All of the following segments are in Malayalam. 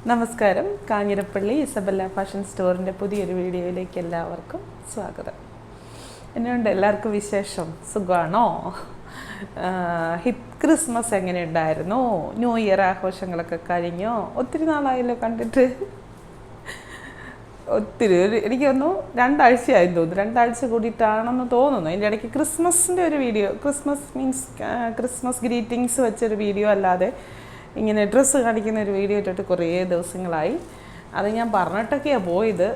നമസ്കാരം. കാഞ്ഞിരപ്പള്ളി ഇസബെല്ല ഫാഷൻ സ്റ്റോറിൻ്റെ പുതിയൊരു വീഡിയോയിലേക്ക് എല്ലാവർക്കും സ്വാഗതം. എന്നുകൊണ്ട് എല്ലാവർക്കും വിശേഷം? സുഖമാണോ? ക്രിസ്മസ് എങ്ങനെയുണ്ടായിരുന്നു? ന്യൂ ഇയർ ആഘോഷങ്ങളൊക്കെ കഴിഞ്ഞോ? ഒത്തിരി നാളായല്ലോ കണ്ടിട്ട്. ഒത്തിരി എനിക്ക് തോന്നുന്നു 2 ആഴ്ചയായെന്ന് തോന്നുന്നു. 2 ആഴ്ച കൂടിയിട്ടാണെന്ന് തോന്നുന്നു. അതിൻ്റെ ഇടയ്ക്ക് ക്രിസ്മസിൻ്റെ ഒരു വീഡിയോ, ക്രിസ്മസ് ഗ്രീറ്റിങ്സ് വെച്ചൊരു വീഡിയോ അല്ലാതെ ഇങ്ങനെ ഡ്രസ്സ് കാണിക്കുന്ന ഒരു വീഡിയോ ഇട്ടിട്ട് കുറേ ദിവസങ്ങളായി. അത് ഞാൻ പറഞ്ഞിട്ടൊക്കെയാണ് പോയത്.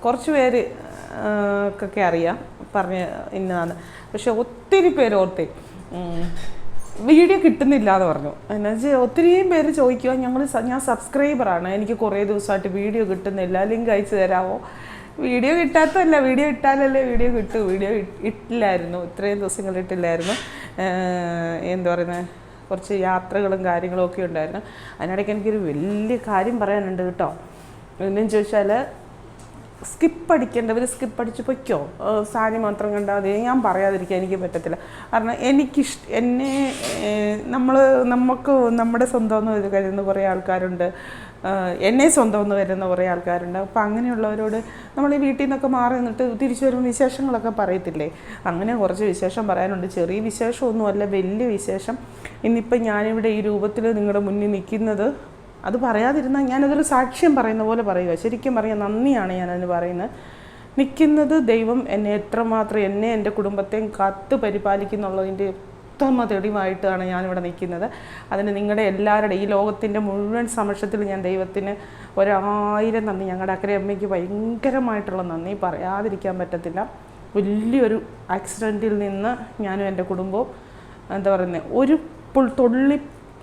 കുറച്ച് പേര് ഒക്കെ അറിയാം പറഞ്ഞ് ഇന്നതാണ്. പക്ഷെ ഒത്തിരി പേര് ഓർത്തേ വീഡിയോ കിട്ടുന്നില്ല എന്ന് പറഞ്ഞു. എന്നുവെച്ചാൽ ഒത്തിരിയും പേര് ചോദിക്കുക, ഞാൻ സബ്സ്ക്രൈബറാണ്, എനിക്ക് കുറേ ദിവസമായിട്ട് വീഡിയോ കിട്ടുന്നില്ല, ലിങ്ക് അയച്ചു തരാമോ? വീഡിയോ കിട്ടാത്തതല്ല, വീഡിയോ ഇട്ടാലല്ലേ വീഡിയോ കിട്ടൂ. വീഡിയോ ഇട്ടില്ലായിരുന്നു, ഇത്രയും ദിവസങ്ങൾ ഇട്ടില്ലായിരുന്നു. എന്താ പറയുന്നത്, കുറച്ച് യാത്രകളും കാര്യങ്ങളും ഒക്കെ ഉണ്ടായിരുന്നു. അതിനിടയ്ക്ക് എനിക്കൊരു വലിയ കാര്യം പറയാനുണ്ട് കേട്ടോ. എന്നു ചോദിച്ചാൽ, സ്കിപ്പ് അടിച്ച് പൊയ്ക്കോ, സാരി മാത്രം കണ്ടാൽ മതി. ഞാൻ പറയാതിരിക്കാൻ എനിക്ക് പറ്റത്തില്ല. കാരണം നമുക്ക് നമ്മുടെ സ്വന്തമെന്ന് കരുതുന്ന കുറേ ആൾക്കാരുണ്ട്, എന്നെ സ്വന്തമെന്ന് വരുന്ന കുറേ ആൾക്കാരുണ്ട്. അപ്പോൾ അങ്ങനെയുള്ളവരോട് നമ്മൾ ഈ വീട്ടിൽ നിന്നൊക്കെ മാറി നിന്നിട്ട് തിരിച്ചു വരുമ്പോൾ വിശേഷങ്ങളൊക്കെ പറയത്തില്ലേ? അങ്ങനെ കുറച്ച് വിശേഷം പറയാനുണ്ട്. ചെറിയ വിശേഷമൊന്നുമല്ല, വലിയ വിശേഷം. ഇന്നിപ്പം ഞാനിവിടെ ഈ രൂപത്തിൽ നിങ്ങളുടെ മുന്നിൽ നിൽക്കുന്നത്, അത് പറയാതിരുന്നാൽ ഞാനതൊരു സാക്ഷ്യം പറയുന്ന പോലെ പറയുക. ശരിക്കും പറയാൻ നന്ദിയാണ് ഞാനതിന് പറയുന്നത്. നിൽക്കുന്നത് ദൈവം എന്നെ എത്രമാത്രം എൻ്റെ കുടുംബത്തെയും കാത്ത് പരിപാലിക്കുന്നുള്ളതിൻ്റെ ഉത്തമ തെളിവായിട്ടാണ് ഞാനിവിടെ നിൽക്കുന്നത്. അതിന് നിങ്ങളുടെ എല്ലാവരുടെ, ഈ ലോകത്തിൻ്റെ മുഴുവൻ സമക്ഷത്തിൽ ഞാൻ ദൈവത്തിന് 1000 നന്ദി. ഞങ്ങളുടെ അക്കരെ അമ്മയ്ക്ക് ഭയങ്കരമായിട്ടുള്ള നന്ദി പറയാതിരിക്കാൻ പറ്റത്തില്ല. വലിയൊരു ആക്സിഡൻറ്റിൽ നിന്ന് ഞാനും എൻ്റെ കുടുംബവും എന്താ പറയുന്നത്, ഒരു തുള്ളി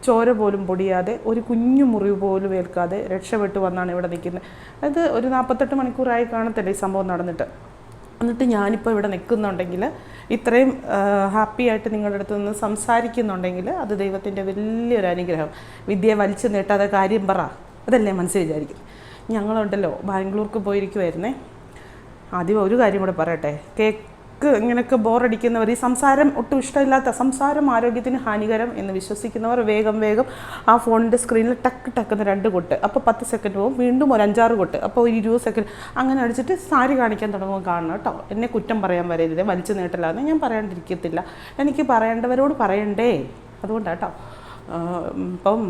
ചോര പോലും പൊടിയാതെ, ഒരു കുഞ്ഞു മുറിവ് പോലും ഏൽക്കാതെ രക്ഷപ്പെട്ട് വന്നാണ് ഇവിടെ നിൽക്കുന്നത്. അത് ഒരു 48 മണിക്കൂറായി കാണത്തില്ല ഈ സംഭവം നടന്നിട്ട്. എന്നിട്ട് ഞാനിപ്പോൾ ഇവിടെ നിൽക്കുന്നുണ്ടെങ്കിൽ, ഇത്രയും ഹാപ്പി ആയിട്ട് നിങ്ങളുടെ അടുത്ത് നിന്ന് സംസാരിക്കുന്നുണ്ടെങ്കിൽ, അത് ദൈവത്തിൻ്റെ വലിയൊരു അനുഗ്രഹം. വിദ്യ വലിച്ചു നീട്ടാതെ കാര്യം പറ, അതല്ലേ മനസ്സിൽ വിചാരിക്കും. ഞങ്ങളുണ്ടല്ലോ ബാംഗ്ലൂർക്ക് പോയിരിക്കുമായിരുന്നേ. ആദ്യം ഒരു കാര്യം കൂടെ പറയട്ടെ. ഇങ്ങനെയൊക്കെ ബോറടിക്കുന്നവർ, ഈ സംസാരം ഒട്ടും ഇഷ്ടമില്ലാത്ത, സംസാരം ആരോഗ്യത്തിന് ഹാനികരം എന്ന് വിശ്വസിക്കുന്നവർ വേഗം ആ ഫോണിൻ്റെ സ്ക്രീനിൽ ടക്കെന്ന് 2 കൊട്ട്, അപ്പോൾ 10 സെക്കൻഡ് പോകും, വീണ്ടും ഒരു 5-6 കൊട്ട്, അപ്പോൾ ഒരു 20 സെക്കൻഡ് അങ്ങനെ അടിച്ചിട്ട് സാരി കാണിക്കാൻ തുടങ്ങുമ്പോൾ കാണണം കേട്ടോ. എന്നെ കുറ്റം പറയാൻ വരരുത്, വലിച്ചു നീട്ടല്ലാന്ന് ഞാൻ പറയാണ്ടിരിക്കത്തില്ല. എനിക്ക് പറയേണ്ടവരോട് പറയണ്ടേ, അതുകൊണ്ടാണ് കേട്ടോ. ഇപ്പം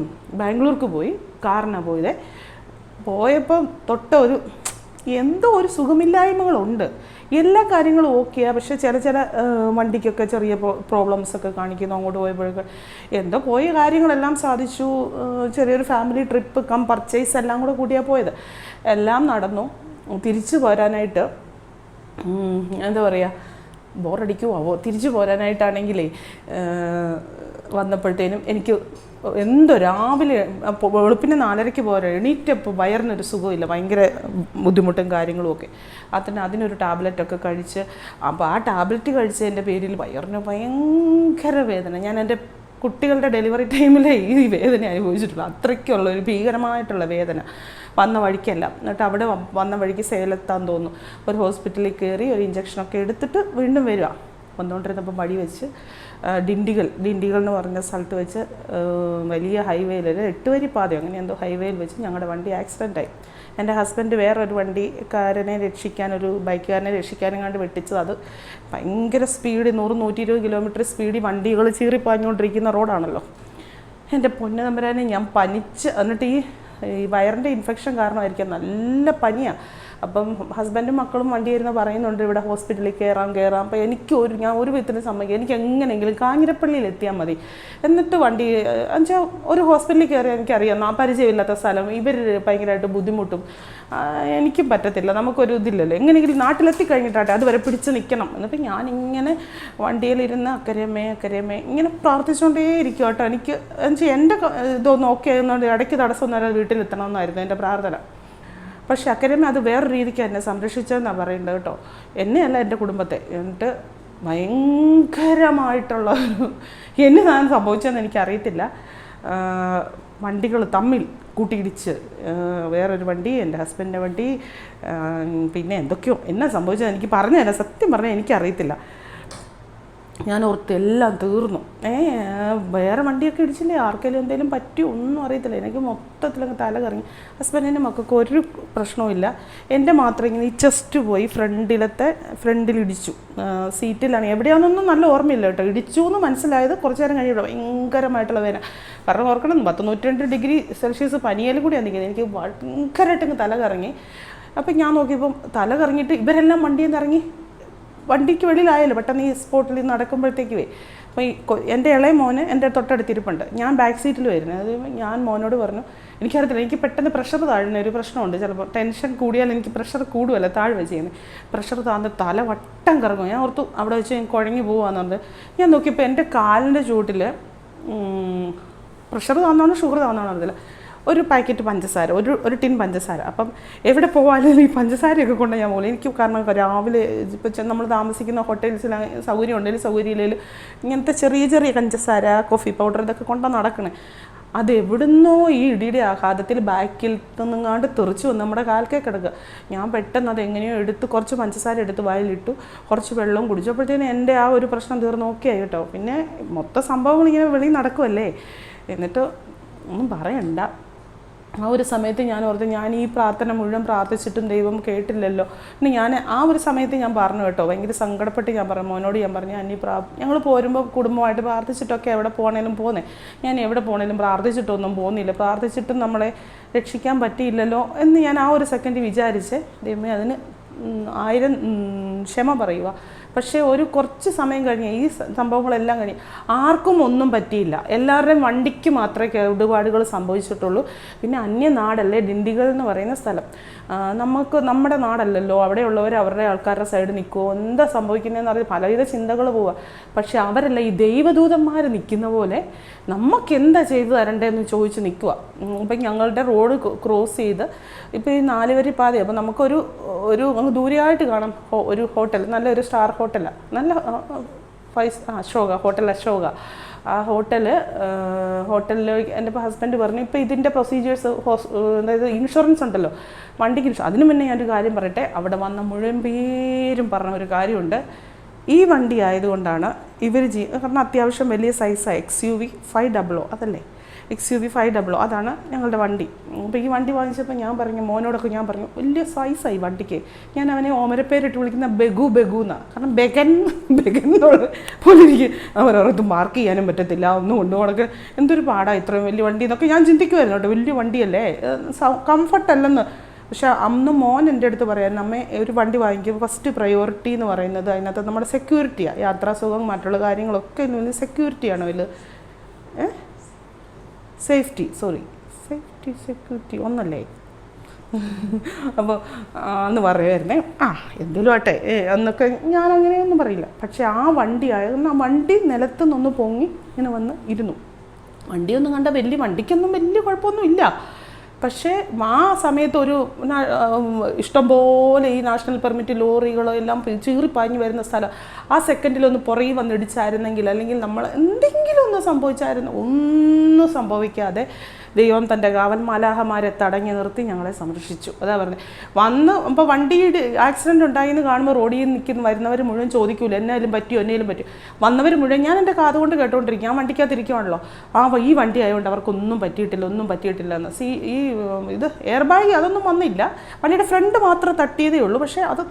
ബാംഗ്ലൂർക്ക് പോയി, കാറിനാണ് പോയപ്പം എന്തോ ഒരു സുഖമില്ലായ്മകളുണ്ട്. എല്ലാ കാര്യങ്ങളും ഓക്കെയാണ്, പക്ഷേ ചില വണ്ടിക്കൊക്കെ ചെറിയ പ്രോബ്ലംസൊക്കെ കാണിക്കുന്നു. അങ്ങോട്ട് പോയപ്പോഴൊക്കെ എന്തോ പോയ കാര്യങ്ങളെല്ലാം സാധിച്ചു. ചെറിയൊരു ഫാമിലി ട്രിപ്പ് പർച്ചേസ് എല്ലാം കൂടെ കൂടിയാണ് പോയത്. എല്ലാം നടന്നു. തിരിച്ചു പോരാനായിട്ട് എന്താ പറയുക, ബോറടിക്കുമോ? തിരിച്ചു പോരാനായിട്ടാണെങ്കിലേ വന്നപ്പോഴത്തേനും എനിക്ക് രാവിലെ വെളുപ്പിന് 4:30 പോരാ, എണീറ്റപ്പോൾ വയറിനൊരു സുഖമില്ല, ഭയങ്കര ബുദ്ധിമുട്ടും കാര്യങ്ങളും ഒക്കെ. അതിനൊരു ടാബ്ലറ്റൊക്കെ കഴിച്ച്, അപ്പോൾ ആ ടാബ്ലറ്റ് കഴിച്ചതിൻ്റെ പേരിൽ വയറിന് ഭയങ്കര വേദന. ഞാൻ എൻ്റെ കുട്ടികളുടെ ഡെലിവറി ടൈമിലെ ഈ വേദന അനുഭവിച്ചിട്ടുള്ളൂ. അത്രയ്ക്കുള്ള ഒരു ഭീകരമായിട്ടുള്ള വേദന വന്ന വഴിക്കല്ല. എന്നിട്ട് അവിടെ വന്ന വഴിക്ക് സേലത്താൻ തോന്നുന്നു, ഒരു ഹോസ്പിറ്റലിൽ കയറി ഒരു ഇഞ്ചക്ഷനൊക്കെ എടുത്തിട്ട് വീണ്ടും വരിക. വന്നുകൊണ്ടിരുന്നപ്പോൾ വഴി വെച്ച് ഡിണ്ടിഗൽ എന്ന് പറഞ്ഞ സ്ഥലത്ത് വെച്ച് വലിയ ഹൈവേയിൽ, 8 വരി പാതയോ അങ്ങനെ എന്തോ ഹൈവേയിൽ വെച്ച് ഞങ്ങളുടെ വണ്ടി ആക്സിഡൻ്റായി. എൻ്റെ ഹസ്ബൻഡ് വേറൊരു ഒരു ബൈക്കുകാരനെ രക്ഷിക്കാനും കണ്ട് വെട്ടിച്ചത്. അത് ഭയങ്കര സ്പീഡ്, 100-120 കിലോമീറ്റർ സ്പീഡിൽ വണ്ടികൾ ചീറിപ്പാഞ്ഞുകൊണ്ടിരിക്കുന്ന റോഡാണല്ലോ. എൻ്റെ പൊന്നു തമ്പുരാനെ, ഞാൻ പനിച്ച്, എന്നിട്ട് ഈ വയറിൻ്റെ ഇൻഫെക്ഷൻ കാരണമായിരിക്കാം, നല്ല പനിയാണ്. അപ്പം ഹസ്ബൻഡും മക്കളും വണ്ടിയിരുന്ന് പറയുന്നുണ്ട് ഇവിടെ ഹോസ്പിറ്റലിൽ കയറാം. അപ്പോൾ ഞാൻ ഒരു വിധത്തിന് സമ്മതിക്കും, എനിക്ക് എങ്ങനെയെങ്കിലും കാഞ്ഞിരപ്പള്ളിയിൽ എത്തിയാൽ മതി. എന്നിട്ട് വണ്ടി എന്നുവെച്ചാൽ ഒരു ഹോസ്പിറ്റലിൽ കയറിയാൽ എനിക്കറിയാം, പരിചയമില്ലാത്ത സ്ഥലം, ഇവർ ഭയങ്കരമായിട്ട് ബുദ്ധിമുട്ടും, എനിക്കും പറ്റത്തില്ല. നമുക്കൊരു ഇതില്ലല്ലോ, എങ്ങനെയെങ്കിലും നാട്ടിലെത്തി കഴിഞ്ഞിട്ടാട്ടെ, അതുവരെ പിടിച്ച് നിൽക്കണം. എന്നിട്ട് ഞാനിങ്ങനെ വണ്ടിയിലിരുന്ന് അക്കരയമ്മേ ഇങ്ങനെ പ്രാർത്ഥിച്ചുകൊണ്ടേ ഇരിക്കും കേട്ടോ. എനിക്ക് എന്നുവെച്ചാൽ എൻ്റെ ഇതൊന്നും ഓക്കെ ആകുന്നതുകൊണ്ട് ഇടയ്ക്ക് തടസ്സമൊന്നും വരാതെ വീട്ടിലെത്തണമെന്നായിരുന്നു എൻ്റെ പ്രാർത്ഥന. പക്ഷെ അക്കരമേ അത് വേറെ രീതിക്ക് എന്നെ സംരക്ഷിച്ചതെന്നാണ് പറയേണ്ടത് കേട്ടോ, എന്നെയല്ല എൻ്റെ കുടുംബത്തെ. എന്നിട്ട് ഭയങ്കരമായിട്ടുള്ള എന്നതാണ് സംഭവിച്ചതെന്ന് എനിക്കറിയത്തില്ല. വണ്ടികൾ തമ്മിൽ കൂട്ടിയിടിച്ച്, വേറൊരു വണ്ടി, എൻ്റെ ഹസ്ബൻഡിൻ്റെ വണ്ടി, പിന്നെ എന്തൊക്കെയോ എന്നാ സംഭവിച്ചത് എനിക്ക് പറഞ്ഞു തരാം. സത്യം പറഞ്ഞാൽ എനിക്കറിയത്തില്ല. ഞാൻ ഓർത്ത് എല്ലാം തീർന്നു. വേറെ വണ്ടിയൊക്കെ ഇടിച്ചില്ലേ, ആർക്കെങ്കിലും എന്തെങ്കിലും പറ്റിയോ ഒന്നും അറിയത്തില്ല. എനിക്ക് മൊത്തത്തിലങ്ങ് തല കറങ്ങി. ഹസ്ബൻഡിൻ്റെ മക്കൾക്ക് ഒരു പ്രശ്നവുമില്ല, എൻ്റെ മാത്രം ഇങ്ങനെ ഈ ചെസ്റ്റ് പോയി ഫ്രണ്ടിലിടിച്ചു. സീറ്റിലാണ്, എവിടെയാണെന്നൊന്നും നല്ല ഓർമ്മയില്ല കേട്ടോ. ഇടിച്ചു എന്ന് മനസ്സിലായത് കുറച്ച് നേരം കഴിയുമ്പോൾ ഭയങ്കരമായിട്ടുള്ള വേദന. കാരണം ഓർക്കണം, 192 ഡിഗ്രി സെൽഷ്യസ് പനിയിലും കൂടിയാണ് നിൽക്കുന്നത്. എനിക്ക് ഭയങ്കരമായിട്ടങ്ങ് തല കറങ്ങി. അപ്പം ഞാൻ നോക്കിയപ്പം തല കറങ്ങിയിട്ട് ഇവരെല്ലാം വണ്ടിയിൽ നിന്ന് ഇറങ്ങി, വണ്ടിക്ക് വെളിയിലായല്ലോ പെട്ടെന്ന് ഈ സ്പോട്ടിൽ നടക്കുമ്പോഴത്തേക്കുവേ. അപ്പോൾ എൻ്റെ ഇളയ മോന് എൻ്റെ തൊട്ടടുത്തിരിപ്പുണ്ട്, ഞാൻ ബാക്ക് സീറ്റിൽ വരുന്നത്. അത് ഞാൻ മോനോട് പറഞ്ഞു, എനിക്കറിയത്തില്ല, എനിക്ക് പെട്ടെന്ന് പ്രഷർ താഴുന്ന ഒരു പ്രശ്നമുണ്ട്. ചിലപ്പോൾ ടെൻഷൻ കൂടിയാൽ എനിക്ക് പ്രഷർ കൂടുമല്ലോ, താഴ്വ ചെയ്യുന്നത്. പ്രഷർ താഴ്ന്ന തല വട്ടം കറങ്ങും. ഞാൻ ഓർത്തു അവിടെ വെച്ച് ഞാൻ കുഴങ്ങി പോകാമെന്നുണ്ട്. ഞാൻ നോക്കിയപ്പോൾ എൻ്റെ കാലിൻ്റെ ചുവട്ടിൽ പ്രഷർ താഴ്ന്നതാണോ ഷുഗർ താഴ്ന്നതാണോ അറിയില്ല, ഒരു പാക്കറ്റ് പഞ്ചസാര, ഒരു ടിൻ പഞ്ചസാര. അപ്പം എവിടെ പോകാനും ഈ പഞ്ചസാരയൊക്കെ കൊണ്ട് ഞാൻ പോകും. എനിക്ക് കാരണം രാവിലെ ഇപ്പം നമ്മൾ താമസിക്കുന്ന ഹോട്ടൽസിൽ സൗകര്യം ഉണ്ടെങ്കിൽ സൗകര്യമില്ലെങ്കിൽ ഇങ്ങനത്തെ ചെറിയ ചെറിയ പഞ്ചസാര, കോഫി പൗഡർ ഇതൊക്കെ കൊണ്ടാണ് നടക്കണേ. അതെവിടുന്നോ ഈ ഇടിയുടെ ആഘാതത്തിൽ ബാക്കിൽ നിന്നെങ്ങാണ്ട് തെറിച്ചു വന്ന് നമ്മുടെ കാൽക്കേ കിടക്കുക. ഞാൻ പെട്ടെന്ന് അത് എങ്ങനെയോ എടുത്ത് കുറച്ച് പഞ്ചസാര എടുത്ത് വായിലിട്ടു, കുറച്ച് വെള്ളവും കുടിച്ചപ്പോഴത്തേനും എൻ്റെ ആ ഒരു പ്രശ്നം തീർന്ന് ഓക്കെ ആയി കേട്ടോ. പിന്നെ മൊത്തം സംഭവങ്ങൾ ഇങ്ങനെ വെളിയിൽ നടക്കുമല്ലേ, എന്നിട്ട് ഒന്നും പറയണ്ട. ആ ഒരു സമയത്ത് ഞാൻ ഓർത്ത്, ഞാൻ ഈ പ്രാർത്ഥന മുഴുവൻ പ്രാർത്ഥിച്ചിട്ടും ദൈവം കേട്ടില്ലല്ലോ. പിന്നെ ഞാൻ ആ ഒരു സമയത്ത് ഞാൻ പറഞ്ഞു കേട്ടോ, ഭയങ്കര സങ്കടപ്പെട്ട് ഞാൻ പറഞ്ഞു മോനോട്, ഞാൻ പറഞ്ഞു ഞങ്ങൾ പോരുമ്പോൾ കുടുംബമായിട്ട് പ്രാർത്ഥിച്ചിട്ടൊക്കെ എവിടെ പോകണേലും പോന്നേ, ഞാൻ എവിടെ പോകണേലും പ്രാർത്ഥിച്ചിട്ടൊന്നും പോകുന്നില്ല, പ്രാർത്ഥിച്ചിട്ടും നമ്മളെ രക്ഷിക്കാൻ പറ്റിയില്ലല്ലോ എന്ന് ഞാൻ ആ ഒരു സെക്കൻഡ് വിചാരിച്ച്, ദൈവമേ അതിന് 1000 ക്ഷമ പറയുക. പക്ഷേ ഒരു കുറച്ച് സമയം കഴിഞ്ഞ് ഈ സംഭവങ്ങളെല്ലാം കഴിഞ്ഞ് ആർക്കും ഒന്നും പറ്റിയില്ല. എല്ലാവരുടെയും വണ്ടിക്ക് മാത്രമേ കേടുപാടുകൾ സംഭവിച്ചിട്ടുള്ളൂ. പിന്നെ അന്യനാടല്ലേ ഡിണ്ടിഗൽ എന്ന് പറയുന്ന സ്ഥലം, നമ്മുടെ നാടല്ലല്ലോ. അവിടെയുള്ളവർ അവരുടെ ആൾക്കാരുടെ സൈഡ് നിൽക്കുമോ, എന്താ സംഭവിക്കുന്നതെന്ന് അറിയാം, പലവിധ ചിന്തകൾ പോവുക. പക്ഷെ അവരല്ല, ഈ ദൈവദൂതന്മാർ നിൽക്കുന്ന പോലെ നമുക്ക് എന്താ ചെയ്തു തരണ്ടേന്ന് ചോദിച്ച് നിൽക്കുക. ഇപ്പം ഞങ്ങളുടെ റോഡ് ക്രോസ് ചെയ്ത് ഇപ്പോൾ ഈ 4 വരി പാത, അപ്പോൾ നമുക്കൊരു അങ്ങ് ദൂരെയായിട്ട് കാണാം ഒരു ഹോട്ടൽ, നല്ലൊരു സ്റ്റാർ ഹോട്ടലാണ്, നല്ല അശോക ഹോട്ടൽ, അശോക. ആ ഹോട്ടലിൽ എൻ്റെ ഹസ്ബൻഡ് പറഞ്ഞു, ഇപ്പോൾ ഇതിൻ്റെ പ്രൊസീജിയേഴ്സ്, അതായത് ഇൻഷുറൻസ് ഉണ്ടല്ലോ, വണ്ടിക്ക് ഇൻഷുറൻസ്. അതിനു മുന്നേ ഞാനൊരു കാര്യം പറയട്ടെ, അവിടെ വന്ന മുഴുവൻ പേരും പറഞ്ഞ ഒരു കാര്യമുണ്ട്. ഈ വണ്ടി ആയതുകൊണ്ടാണ് ഇവർ കാരണം അത്യാവശ്യം വലിയ സൈസാണ്, XUV 500, അതല്ലേ XUV 500, അതാണ് ഞങ്ങളുടെ വണ്ടി. അപ്പോൾ ഈ വണ്ടി വാങ്ങിച്ചപ്പോൾ ഞാൻ പറഞ്ഞു, മോനോടൊക്കെ ഞാൻ പറഞ്ഞു, വലിയ സൈസായി വണ്ടിക്ക്. ഞാൻ അവനെ ഓമരപ്പേരിട്ട് വിളിക്കുന്ന ബെഗു എന്നാണ്. കാരണം ബെഗൻ പോലെ ഇരിക്കും. അവരത് മാർക്ക് ചെയ്യാനും പറ്റത്തില്ല, ഒന്നും കൊണ്ടുപോകണക്ക് എന്തൊരു പാടാണ് ഇത്രയും വലിയ വണ്ടി എന്നൊക്കെ ഞാൻ ചിന്തിക്കുമായിരുന്നു കേട്ടോ. വലിയ വണ്ടിയല്ലേ, കംഫർട്ടല്ലെന്ന്. പക്ഷെ അന്ന് മോൻ എൻ്റെ അടുത്ത് പറയാൻ, അമ്മേ ഒരു വണ്ടി വാങ്ങിക്കുമ്പോൾ ഫസ്റ്റ് പ്രയോറിറ്റി എന്ന് പറയുന്നത് അതിനകത്ത് നമ്മുടെ സെക്യൂരിറ്റിയാണ്. യാത്രാസുഖം മറ്റുള്ള കാര്യങ്ങളൊക്കെ ഇന്ന് സെക്യൂരിറ്റിയാണ് വലുത്. സെക്യൂരിറ്റി ഒന്നല്ലേ. അപ്പോൾ അന്ന് പറയുമായിരുന്നേ, എന്തെങ്കിലും ആട്ടെ എന്നൊക്കെ, ഞാൻ അങ്ങനെയൊന്നും പറയില്ല. പക്ഷെ ആ വണ്ടി ആയിരുന്നു, ആ വണ്ടി നിലത്തു നിന്നൊന്ന് പൊങ്ങി ഇങ്ങനെ വന്ന് ഇരുന്നു. വണ്ടിയൊന്നും കണ്ട വണ്ടിക്കൊന്നും വലിയ കുഴപ്പമൊന്നും ഇല്ല. പക്ഷേ ആ സമയത്ത് ഒരു ഇഷ്ടംപോലെ ഈ നാഷണൽ പെർമിറ്റ് ലോറികളോ എല്ലാം ചീറിപ്പാഞ്ഞ് വരുന്ന സ്ഥലം, ആ സെക്കൻഡിലൊന്ന് പുറകെ വന്നിടിച്ചായിരുന്നെങ്കിൽ, അല്ലെങ്കിൽ നമ്മൾ എന്തെങ്കിലും ഒന്ന് സംഭവിച്ചായിരുന്നു, ഒന്നും സംഭവിക്കാതെ ദൈവം തൻ്റെ കാവൽ മാലാഹമാരെ തടഞ്ഞു നിർത്തി ഞങ്ങളെ സംരക്ഷിച്ചു. അതാ പറഞ്ഞത്. അപ്പോൾ വണ്ടിയുടെ ആക്സിഡൻറ്റ് ഉണ്ടായിന്ന് കാണുമ്പോൾ റോഡിൽ വരുന്നവർ മുഴുവൻ ചോദിക്കൂല, എന്നേലും പറ്റിയോ. വന്നവർ മുഴുവൻ ഞാൻ എൻ്റെ കാതുകൊണ്ട് കേട്ടോണ്ടിരിക്കും, ഞാൻ വണ്ടിക്കകത്തിരിക്കുവാണല്ലോ, ഈ വണ്ടി ആയതുകൊണ്ട് അവർക്കൊന്നും പറ്റിയിട്ടില്ല എന്ന്. ഇത് എയർ ബാഗ് അതൊന്നും വന്നില്ല, വണ്ടിയുടെ ഫ്രണ്ട് മാത്രം തട്ടിയതേ ഉള്ളൂ. പക്ഷേ അത്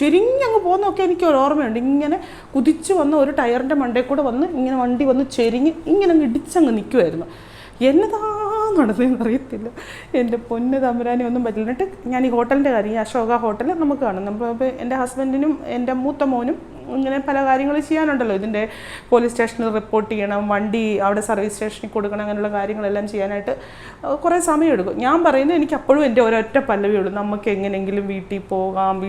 ചെരിഞ്ഞങ്ങ് പോകുന്നതൊക്കെ എനിക്ക് ഒരു ഓർമ്മയുണ്ട്. ഇങ്ങനെ കുതിച്ച് വന്ന് ഒരു ടയറിൻ്റെ മണ്ടയിൽ കൂടെ വന്ന് ഇങ്ങനെ വണ്ടി വന്ന് ചെരിഞ്ഞ് ഇങ്ങനെ ഇടിച്ചങ്ങ് നിൽക്കുമായിരുന്നു. എന്നതാ നടന്നതെന്ന് അറിയത്തില്ല. എൻ്റെ പൊന്ന് തമ്പുരാനെ ഒന്നും പറ്റില്ല. എന്നിട്ട് ഞാൻ ഈ ഹോട്ടലിൻ്റെ കാര്യം, ഈ അശോക ഹോട്ടൽ നമുക്ക് കാണും. അപ്പോൾ എൻ്റെ ഹസ്ബൻഡിനും എൻ്റെ മൂത്ത മോനും ഇങ്ങനെ പല കാര്യങ്ങൾ ചെയ്യാനുണ്ടല്ലോ. ഇതിൻ്റെ പോലീസ് സ്റ്റേഷനിൽ റിപ്പോർട്ട് ചെയ്യണം, വണ്ടി അവിടെ സർവീസ് സ്റ്റേഷനിൽ കൊടുക്കണം, അങ്ങനെയുള്ള കാര്യങ്ങളെല്ലാം ചെയ്യാനായിട്ട് കുറേ സമയമെടുക്കും. ഞാൻ പറയുന്നത്, എനിക്ക് അപ്പോഴും എൻ്റെ ഒരൊറ്റ പല്ലവേ ഉള്ളൂ, നമുക്ക് എങ്ങനെയെങ്കിലും വീട്ടിൽ പോകാം,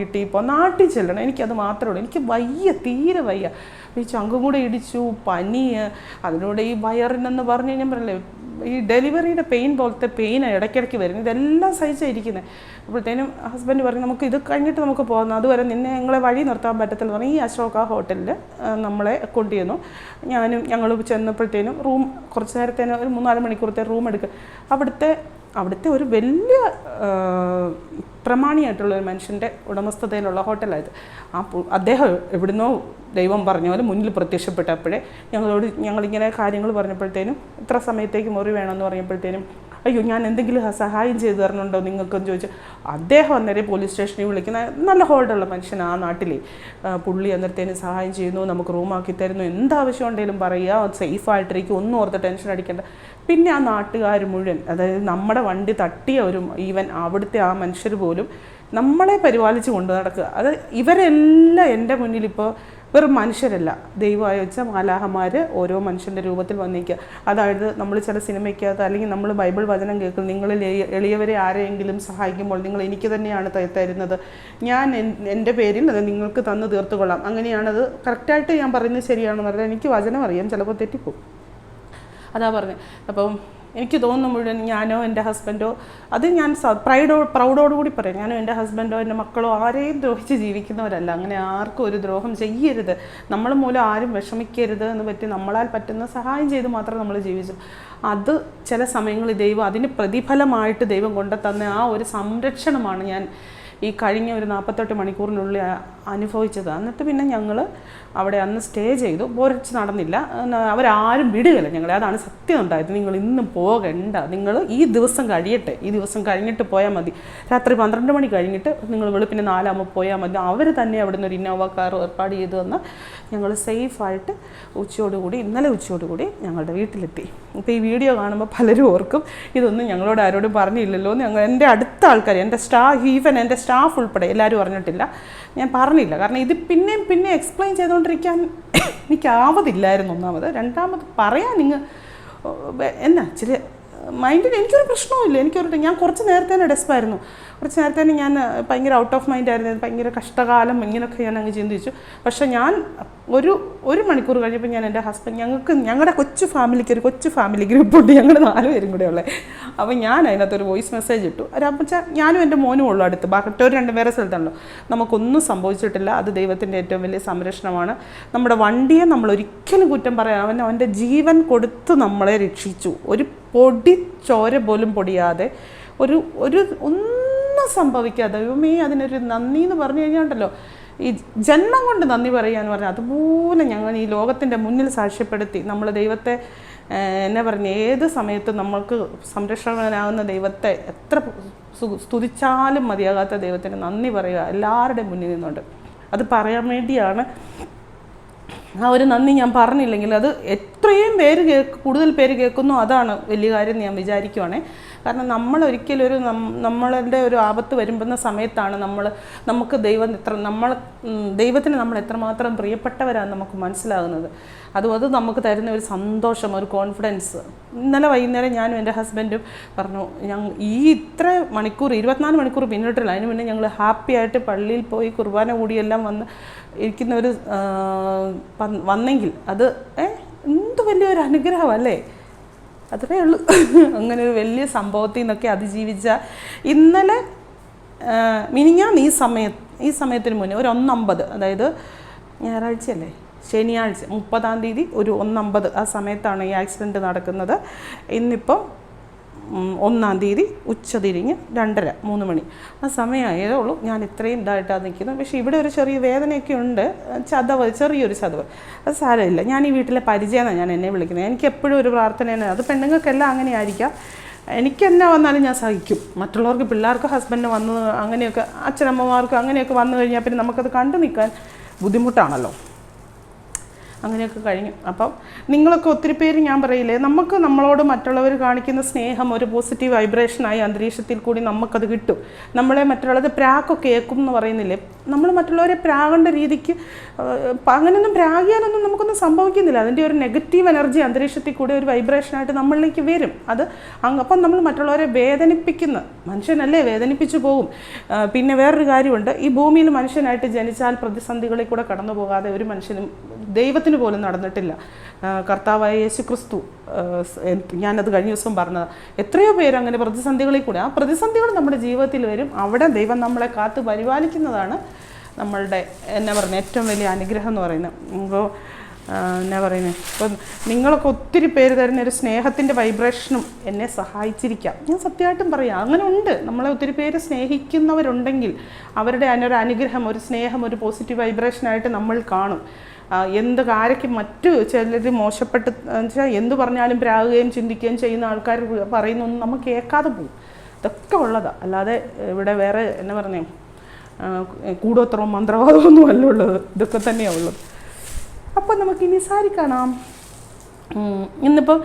നാട്ടിൽ ചെല്ലണം, എനിക്കത് മാത്രമേ ഉള്ളൂ. എനിക്ക് തീരെ വയ്യ. ഈ ചങ്കും കൂടെ ഇടിച്ചു, പനി, അതിലൂടെ ഈ വയറിനെന്ന് പറഞ്ഞു കഴിഞ്ഞാൽ പറയല്ലേ, ഈ ഡെലിവറിയുടെ പെയിൻ പോലത്തെ പെയിനാണ് ഇടയ്ക്കിടയ്ക്ക് വരുന്നത്. ഇതെല്ലാം സഹിച്ചായിരിക്കുന്നത്. അപ്പോഴത്തേനും ഹസ്ബൻഡ് പറഞ്ഞു, നമുക്ക് ഇത് കഴിഞ്ഞിട്ട് നമുക്ക് പോകാം, അതുവരെ ഞങ്ങളെ വഴി നിർത്താൻ പറ്റത്തില്ല പറഞ്ഞു. ഈ അശോക ഹോട്ടലിൽ നമ്മളെ കൊണ്ടുവന്നു. ഞങ്ങൾ ചെന്നപ്പോഴത്തേനും കുറച്ച് നേരത്തേനും ഒരു 3-4 മണിക്കൂറത്തെ റൂം എടുക്കുക. അവിടുത്തെ ഒരു വലിയ പ്രമാണിയായിട്ടുള്ള ഒരു മനുഷ്യൻ്റെ ഉടമസ്ഥതയിലുള്ള ഹോട്ടലായത്. അദ്ദേഹം എവിടുന്നോ ദൈവം പറഞ്ഞ പോലെ മുന്നിൽ പ്രത്യക്ഷപ്പെട്ടപ്പോഴേ ഞങ്ങളിങ്ങനെ കാര്യങ്ങൾ പറഞ്ഞപ്പോഴത്തേനും ഇത്ര സമയത്തേക്ക് മുറി വേണമെന്ന് പറഞ്ഞപ്പോഴത്തേനും അയ്യോ ഞാൻ എന്തെങ്കിലും സഹായം ചെയ്തു തരണുണ്ടോ നിങ്ങൾക്കെന്ന് ചോദിച്ചു. അദ്ദേഹം അന്നേരം പോലീസ് സ്റ്റേഷനിൽ വിളിക്കുന്ന നല്ല ഹോൾഡുള്ള മനുഷ്യൻ ആ നാട്ടിലെ പുള്ളി അന്നേരത്തേനും സഹായം ചെയ്യുന്നു, നമുക്ക് റൂമാക്കി തരുന്നു, എന്താവശ്യം ഉണ്ടെങ്കിലും പറയുക, സേഫായിട്ടിരിക്കും, ഒന്നും ഓർത്ത് ടെൻഷൻ അടിക്കേണ്ട. പിന്നെ ആ നാട്ടുകാർ മുഴുവൻ, അതായത് നമ്മുടെ വണ്ടി തട്ടിയ ഒരു ഈവൻ അവിടുത്തെ ആ മനുഷ്യർ പോലും നമ്മളെ പരിപാലിച്ച് കൊണ്ടു നടക്കുക. അത് ഇവരെല്ലാം എൻ്റെ മുന്നിൽ ഇപ്പോൾ വെറും മനുഷ്യരല്ല, ദൈവമായി വെച്ച മാലാഹമാർ ഓരോ മനുഷ്യൻ്റെ രൂപത്തിൽ വന്നിരിക്കുക. അതായത് നമ്മൾ ചില സിനിമയ്ക്കകത്ത് അല്ലെങ്കിൽ നമ്മൾ ബൈബിൾ വചനം കേൾക്കും, നിങ്ങൾ എളിയവരെ ആരെയെങ്കിലും സഹായിക്കുമ്പോൾ നിങ്ങൾ എനിക്ക് തന്നെയാണ് തരുന്നത്, ഞാൻ എൻ്റെ പേരിൽ അത് നിങ്ങൾക്ക് തന്നു തീർത്തുകൊള്ളാം. അങ്ങനെയാണത്. കറക്റ്റായിട്ട് ഞാൻ പറയുന്നത് ശരിയാണെന്ന് പറഞ്ഞാൽ എനിക്ക് വചനം അറിയാം, ചിലപ്പോൾ തെറ്റിപ്പോവും. അതാ പറഞ്ഞത്. അപ്പം എനിക്ക് തോന്നുന്നു മുഴുവൻ ഞാനോ എൻ്റെ ഹസ്ബൻഡോ, അത് ഞാൻ പ്രൗഡോടുകൂടി പറയാം, ഞാനോ എൻ്റെ ഹസ്ബൻഡോ എൻ്റെ മക്കളോ ആരെയും ദ്രോഹിച്ച് ജീവിക്കുന്നവരല്ല. അങ്ങനെ ആർക്കും ഒരു ദ്രോഹം ചെയ്യരുത്, നമ്മൾ മൂലം ആരും വിഷമിക്കരുത് എന്ന് പറ്റി നമ്മളാൽ പറ്റുന്ന സഹായം ചെയ്ത് മാത്രം നമ്മൾ ജീവിച്ചു. അത് ചില സമയങ്ങളിൽ ദൈവം അതിന് പ്രതിഫലമായിട്ട് ദൈവം കൊണ്ടുതന്ന ആ ഒരു സംരക്ഷണമാണ് ഞാൻ ഈ കഴിഞ്ഞ ഒരു 48 മണിക്കൂറിനുള്ളിൽ അനുഭവിച്ചത്. എന്നിട്ട് പിന്നെ ഞങ്ങൾ അവിടെ അന്ന് സ്റ്റേ ചെയ്തു. ബോറടിച്ച് നടന്നില്ല, അവരാരും വിടുകയില്ല ഞങ്ങളെ. അതാണ് സത്യം ഉണ്ടായത്. നിങ്ങൾ ഇന്നും പോകണ്ട, നിങ്ങൾ ഈ ദിവസം കഴിയട്ടെ, ഈ ദിവസം കഴിഞ്ഞിട്ട് പോയാൽ മതി. രാത്രി 12 മണി കഴിഞ്ഞിട്ട് നിങ്ങൾ വെളുപ്പിന് 4 ആകുമ്പോൾ പോയാൽ മതി. അവർ തന്നെ അവിടെ നിന്ന് ഒരു ഇന്നോവ കാർ ഏർപ്പാട് ചെയ്തു തന്ന് ഞങ്ങൾ സേഫായിട്ട് ഇന്നലെ ഉച്ചയോടുകൂടി ഞങ്ങളുടെ വീട്ടിലെത്തി. ഇപ്പോൾ ഈ വീഡിയോ കാണുമ്പോൾ പലരും ഓർക്കും ഇതൊന്നും ഞങ്ങളോട് ആരോടും പറഞ്ഞില്ലല്ലോ എന്ന്. എൻ്റെ അടുത്ത ആൾക്കാർ, എൻ്റെ സ്റ്റാഫ് ഉൾപ്പെടെ എല്ലാവരും അറിഞ്ഞിട്ടില്ല, ഞാൻ പറഞ്ഞില്ല. കാരണം ഇത് പിന്നെ എക്സ്പ്ലെയിൻ ചെയ്തുകൊണ്ടിരിക്കാൻ എനിക്കാവതില്ലായിരുന്നു. ഒന്നാമത്. രണ്ടാമത് പറയാൻ എന്നാ ഇച്ചിരി മൈൻഡിൽ എനിക്കൊരു പ്രശ്നവുമില്ല. ഞാൻ കുറച്ച് നേരത്തെ തന്നെ ഡെസ്പായിരുന്നു. കുറച്ച് നേരത്തെ തന്നെ ഞാൻ ഭയങ്കര ഔട്ട് ഓഫ് മൈൻഡ് ആയിരുന്നു. ഭയങ്കര കഷ്ടകാലം ഇങ്ങനെയൊക്കെ ഞാൻ അങ്ങ് ചിന്തിച്ചു. പക്ഷേ ഞാൻ ഒരു മണിക്കൂർ കഴിഞ്ഞപ്പോൾ ഞാൻ എൻ്റെ ഹസ്ബൻഡ്, ഞങ്ങളുടെ കൊച്ചു ഫാമിലി ഗ്രൂപ്പുണ്ട്, ഞങ്ങൾ 4 പേരും കൂടെ ഉള്ളത്. അപ്പോൾ ഞാൻ അതിനകത്തൊരു വോയിസ് മെസ്സേജ് ഇട്ടു. അപ്പോൾ ഞാനും എൻ്റെ മോനും ഉള്ളു അടുത്ത്, മറ്റൊരു 2 വേറെ സ്ഥലത്താണല്ലോ. നമുക്കൊന്നും സംഭവിച്ചിട്ടില്ല, അത് ദൈവത്തിൻ്റെ ഏറ്റവും വലിയ സംരക്ഷണമാണ്. നമ്മുടെ വണ്ടിയെ നമ്മൾ ഒരിക്കലും കുറ്റം പറയാം, അവൻ്റെ ജീവൻ കൊടുത്ത് നമ്മളെ രക്ഷിച്ചു. ഒരു പൊടി ചോര പോലും പൊടിയാതെ, ഒന്നും സംഭവിക്കാതെ. ദൈവമേ അതിനൊരു നന്ദി എന്ന് പറഞ്ഞു കഴിഞ്ഞാണ്ടല്ലോ, ഈ ജന്മം കൊണ്ട് നന്ദി പറയാന്ന് പറഞ്ഞാൽ അതുപോലെ ഞങ്ങൾ ഈ ലോകത്തിൻ്റെ മുന്നിൽ സാക്ഷ്യപ്പെടുത്തി നമ്മൾ ദൈവത്തെ എന്നാ പറഞ്ഞ ഏത് സമയത്തും നമ്മൾക്ക് സംരക്ഷകനാകുന്ന ദൈവത്തെ എത്ര സ്തുതിച്ചാലും മതിയാകാത്ത ദൈവത്തിന് നന്ദി പറയുക എല്ലാവരുടെയും മുന്നിൽ നിന്നുണ്ട്. അത് പറയാൻ വേണ്ടിയാണ് ആ ഒരു നന്ദി ഞാൻ പറഞ്ഞില്ലെങ്കിൽ അത് എത്രയും കൂടുതൽ പേര് കേൾക്കുന്നു, അതാണ് വലിയ കാര്യം ഞാൻ വിചാരിക്കുവാണേ. കാരണം നമ്മളൊരിക്കലും നമ്മളുടെ ഒരു ആപത്ത് വരുമ്പുന്ന സമയത്താണ് നമുക്ക് ദൈവത്തിന് നമ്മൾ എത്രമാത്രം പ്രിയപ്പെട്ടവരാണ് നമുക്ക് മനസ്സിലാകുന്നത്. അത് നമുക്ക് തരുന്ന ഒരു സന്തോഷം, ഒരു കോൺഫിഡൻസ്. ഇന്നലെ വൈകുന്നേരം ഞാനും എൻ്റെ ഹസ്ബൻഡും പറഞ്ഞു, ഇത്ര മണിക്കൂർ 24 മണിക്കൂർ പിന്നിട്ടില്ല, അതിന് മുന്നേ ഞങ്ങൾ ഹാപ്പി ആയിട്ട് പള്ളിയിൽ പോയി കുർബാന കൂടിയെല്ലാം ഇരിക്കുന്നവർ വന്നെങ്കിൽ അത് എന്ത് വലിയൊരു അനുഗ്രഹമല്ലേ. അത്രേ ഉള്ളൂ. അങ്ങനെ ഒരു വലിയ സംഭവത്തിൽ നിന്നൊക്കെ അതിജീവിച്ച ഇന്നലെ മിനിഞ്ഞാന്ന് ഈ സമയത്തിന് മുന്നേ ഒരു 1:50, അതായത് ഞായറാഴ്ചയല്ലേ, ശനിയാഴ്ച 30-ാം തീയതി ഒരു 1:50 ആ സമയത്താണ് ഈ ആക്സിഡൻറ്റ് നടക്കുന്നത്. ഇന്നിപ്പം 1-ാം തീയതി ഉച്ചതിരിഞ്ഞ് 2:30-3 മണി ആ സമയമായതേ ഉള്ളൂ. ഞാൻ ഇത്രയും ഇതായിട്ടാണ് നിൽക്കുന്നത്. പക്ഷേ ഇവിടെ ഒരു ചെറിയ വേദനയൊക്കെ ഉണ്ട്, ചെറിയൊരു ചതവ്. അത് സാരമില്ല. ഞാൻ ഈ വീട്ടിലെ പരിചയമാണ് ഞാൻ എന്നെ വിളിക്കുന്നത്. എനിക്ക് എപ്പോഴും ഒരു പ്രാർത്ഥന തന്നെ, അത് പെണ്ണുങ്ങൾക്കെല്ലാം അങ്ങനെ ആയിരിക്കാം. എനിക്ക് എന്നാ വന്നാലും ഞാൻ സഹിക്കും. മറ്റുള്ളവർക്ക്, പിള്ളേർക്ക്, ഹസ്ബൻഡിന് വന്ന് അങ്ങനെയൊക്കെ, അച്ഛനമ്മമാർക്ക് അങ്ങനെയൊക്കെ വന്നു കഴിഞ്ഞാൽ പിന്നെ നമുക്കത് കണ്ടു നിൽക്കാൻ ബുദ്ധിമുട്ടാണല്ലോ. അങ്ങനെയൊക്കെ കഴിഞ്ഞു. അപ്പം നിങ്ങളൊക്കെ ഒത്തിരി പേര്, ഞാൻ പറയില്ലേ, നമ്മളോട് മറ്റുള്ളവർ കാണിക്കുന്ന സ്നേഹം ഒരു പോസിറ്റീവ് വൈബ്രേഷനായി അന്തരീക്ഷത്തിൽ കൂടി നമുക്കത് കിട്ടും. നമ്മളെ മറ്റുള്ളവരുടെ പ്രാക്കൊക്കെ കേൾക്കും എന്ന് പറയുന്നില്ലേ, നമ്മൾ മറ്റുള്ളവരെ പ്രാകേണ്ട രീതിക്ക് അങ്ങനെയൊന്നും പ്രാഗിയാനൊന്നും നമുക്കൊന്നും സംഭവിക്കുന്നില്ല. അതിൻ്റെ ഒരു നെഗറ്റീവ് എനർജി അന്തരീക്ഷത്തിൽ കൂടി ഒരു വൈബ്രേഷനായിട്ട് നമ്മളിലേക്ക് വരും. അപ്പം നമ്മൾ മറ്റുള്ളവരെ വേദനിപ്പിക്കുന്ന മനുഷ്യനല്ലേ, വേദനിപ്പിച്ചു പോകും. പിന്നെ വേറൊരു കാര്യമുണ്ട്, ഈ ഭൂമിയിൽ മനുഷ്യനായിട്ട് ജനിച്ചാൽ പ്രതിസന്ധികളിൽ കൂടെ കടന്നു പോകാതെ ഒരു മനുഷ്യനും ദൈവത്തിന് പോലും നടന്നിട്ടില്ല. കർത്താവായ യേശു ക്രിസ്തു, ഞാനത് കഴിഞ്ഞ ദിവസം പറഞ്ഞത്, എത്രയോ പേര് അങ്ങനെ പ്രതിസന്ധികളിൽ കൂടെ, ആ പ്രതിസന്ധികൾ നമ്മുടെ ജീവിതത്തിൽ വരും. അവിടെ ദൈവം നമ്മളെ കാത്ത് പരിപാലിക്കുന്നതാണ് നമ്മളുടെ ഏറ്റവും വലിയ അനുഗ്രഹം എന്ന് പറയുന്നത്. അപ്പോൾ എന്നാ പറയുന്നത്, ഇപ്പം നിങ്ങളൊക്കെ ഒത്തിരി പേര് തരുന്ന ഒരു സ്നേഹത്തിൻ്റെ വൈബ്രേഷനും എന്നെ സഹായിച്ചിരിക്കാം. ഞാൻ സത്യമായിട്ടും പറയാം, അങ്ങനെ ഉണ്ട്. നമ്മളെ ഒത്തിരി പേര് സ്നേഹിക്കുന്നവരുണ്ടെങ്കിൽ അവരുടെ ഒരു അനുഗ്രഹം, ഒരു സ്നേഹം, ഒരു പോസിറ്റീവ് വൈബ്രേഷനായിട്ട് നമ്മൾ കാണും. എന്ത് കാര്യയ്ക്ക് മറ്റു ചിലർ മോശപ്പെട്ട് വെച്ചാൽ എന്ത് പറഞ്ഞാലും പ്രാകുകയും ചിന്തിക്കുകയും ചെയ്യുന്ന ആൾക്കാർ പറയുന്നൊന്നും നമ്മൾ കേൾക്കാതെ പോകും. ഇതൊക്കെ ഉള്ളതാണ്. അല്ലാതെ ഇവിടെ വേറെ എന്നാ പറഞ്ഞേ കൂടോത്രവും മന്ത്രവാദവും ഒന്നും അല്ല ഉള്ളത്. ഇതൊക്കെ തന്നെയാണ് ഉള്ളത്. അപ്പം നമുക്കിനി സാരി കാണാം. ഇന്നിപ്പം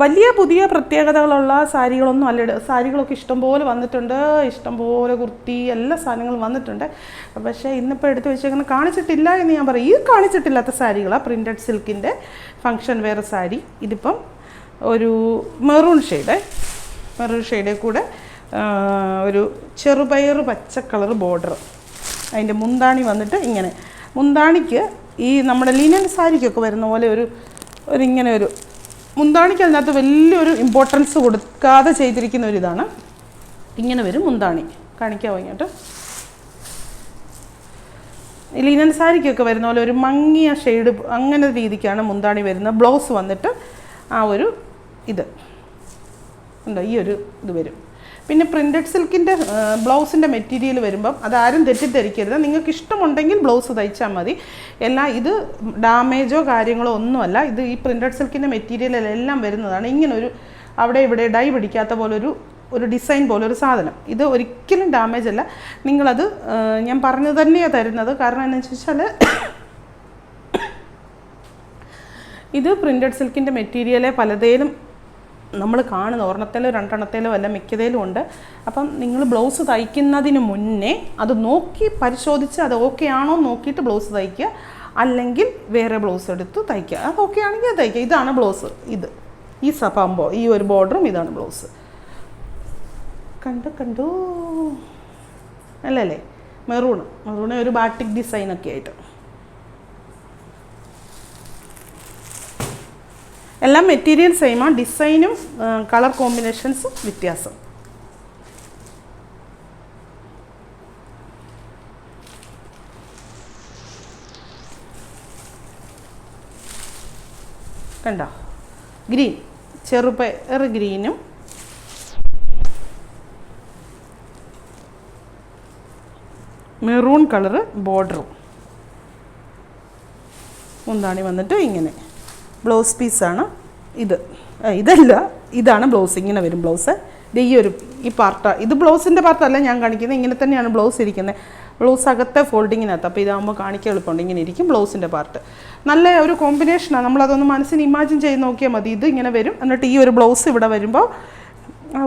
വലിയ പുതിയ പ്രത്യേകതകളുള്ള സാരികളൊന്നും അല്ല. സാരികളൊക്കെ ഇഷ്ടംപോലെ വന്നിട്ടുണ്ട്, ഇഷ്ടംപോലെ കുർത്തി എല്ലാ സാധനങ്ങളും വന്നിട്ടുണ്ട്. പക്ഷേ ഇന്നിപ്പോൾ എടുത്ത് വെച്ചേക്കുന്ന കാണിച്ചിട്ടില്ല എന്ന് ഞാൻ പറയും. ഈ കാണിച്ചിട്ടില്ലാത്ത സാരികളാണ് പ്രിൻറ്റഡ് സിൽക്കിൻ്റെ ഫങ്ഷൻ വെയർ സാരി. ഇതിപ്പം ഒരു മെറൂൺ ഷെയ്ഡേ കൂടെ ഒരു ചെറുപയർ പച്ച കളർ ബോർഡർ. അതിൻ്റെ മുന്താണി വന്നിട്ട് ഇങ്ങനെ. മുന്താണിക്ക് ഈ നമ്മുടെ ലിനൻ സാരിക്കൊക്കെ വരുന്ന പോലെ ഇങ്ങനെ ഒരു മുന്താണിക്ക് അതിനകത്ത് വലിയൊരു ഇമ്പോർട്ടൻസ് കൊടുക്കാതെ ചെയ്തിരിക്കുന്ന ഒരിതാണ്. ഇങ്ങനെ വരും മുന്താണി. കാണിക്കാമോ ഇങ്ങോട്ട്? ലിനൻ സാരിക്കൊക്കെ വരുന്ന പോലെ ഒരു മങ്ങിയ ഷെയ്ഡ് അങ്ങനെ രീതിക്കാണ് മുന്താണി വരുന്നത്. ബ്ലൗസ് വന്നിട്ട് ഇത് ഉണ്ടോ, ഈ ഒരു ഇത് വരും. പിന്നെ പ്രിൻറ്റഡ് സിൽക്കിൻ്റെ ബ്ലൗസിൻ്റെ മെറ്റീരിയൽ വരുമ്പം അതാരും തെറ്റിദ്ധരിക്കരുത്. നിങ്ങൾക്ക് ഇഷ്ടമുണ്ടെങ്കിൽ ബ്ലൗസ് തയ്ച്ചാൽ മതി. ഇത് ഡാമേജോ കാര്യങ്ങളോ ഒന്നുമല്ല. ഇത് ഈ പ്രിൻറ്റഡ് സിൽക്കിൻ്റെ മെറ്റീരിയലെല്ലാം വരുന്നതാണ്. ഇങ്ങനൊരു അവിടെ ഇവിടെ ഡൈ പിടിക്കാത്ത ഒരു ഡിസൈൻ പോലൊരു സാധനം. ഇത് ഒരിക്കലും ഡാമേജ് അല്ല. നിങ്ങളത് ഞാൻ പറഞ്ഞു തന്നെയാണ് തരുന്നത്. കാരണം എന്താണെന്ന് വെച്ചാൽ ഇത് പ്രിൻറ്റഡ് സിൽക്കിൻ്റെ മെറ്റീരിയലെ പലതേലും നമ്മൾ കാണുന്ന ഒരെണ്ണത്തേലോ രണ്ടെണ്ണത്തേലോ അല്ല, മിക്കതേലും ഉണ്ട്. അപ്പം നിങ്ങൾ ബ്ലൗസ് തയ്ക്കുന്നതിന് മുന്നേ അത് നോക്കി പരിശോധിച്ച് അത് ഓക്കെ ആണോ നോക്കിയിട്ട് ബ്ലൗസ് തയ്ക്കുക. അല്ലെങ്കിൽ വേറെ ബ്ലൗസ് എടുത്ത് തയ്ക്കുക. അത് ഓക്കെ ആണെങ്കിൽ തയ്ക്കുക. ഇതാണ് ബ്ലൗസ്. ഈ സപാമ്പോ ഈ ഒരു ബോർഡറും ഇതാണ് ബ്ലൗസ്. കണ്ടു അല്ലേ? മെറൂണ് ഒരു ബാറ്റിക് ഡിസൈനൊക്കെ ആയിട്ട്. എല്ലാം മെറ്റീരിയൽ സെയിമാണ്. ഡിസൈനും കളർ കോമ്പിനേഷൻസും വ്യത്യാസം. കണ്ടോ? ഗ്രീൻ, ചെറുപയർ ഗ്രീനും മെറൂൺ കളറ് ബോർഡറും. മുന്താണി വന്നിട്ട് ഇങ്ങനെ. ബ്ലൗസ് പീസാണ് ഇതാണ് ബ്ലൗസ്. ഇങ്ങനെ വരും ബ്ലൗസ്. ഈ പാർട്ടാണ് ഇത്. ബ്ലൗസിൻ്റെ പാർട്ടല്ല ഞാൻ കാണിക്കുന്നത്. ഇങ്ങനെ തന്നെയാണ് ബ്ലൗസ് ഇരിക്കുന്നത്. ബ്ലൗസ് അകത്തെ ഫോൾഡിങ്ങിനകത്ത്. അപ്പോൾ ഇതാകുമ്പോൾ കാണിക്കാൻ എളുപ്പമുണ്ട്. ഇങ്ങനെ ഇരിക്കും ബ്ലൗസിൻ്റെ പാർട്ട്. നല്ല ഒരു കോമ്പിനേഷനാണ്. നമ്മളതൊന്ന് മനസ്സിന് ഇമാജിൻ ചെയ്ത് നോക്കിയാൽ മതി. ഇത് ഇങ്ങനെ വരും. എന്നിട്ട് ഈ ഒരു ബ്ലൗസ് ഇവിടെ വരുമ്പോൾ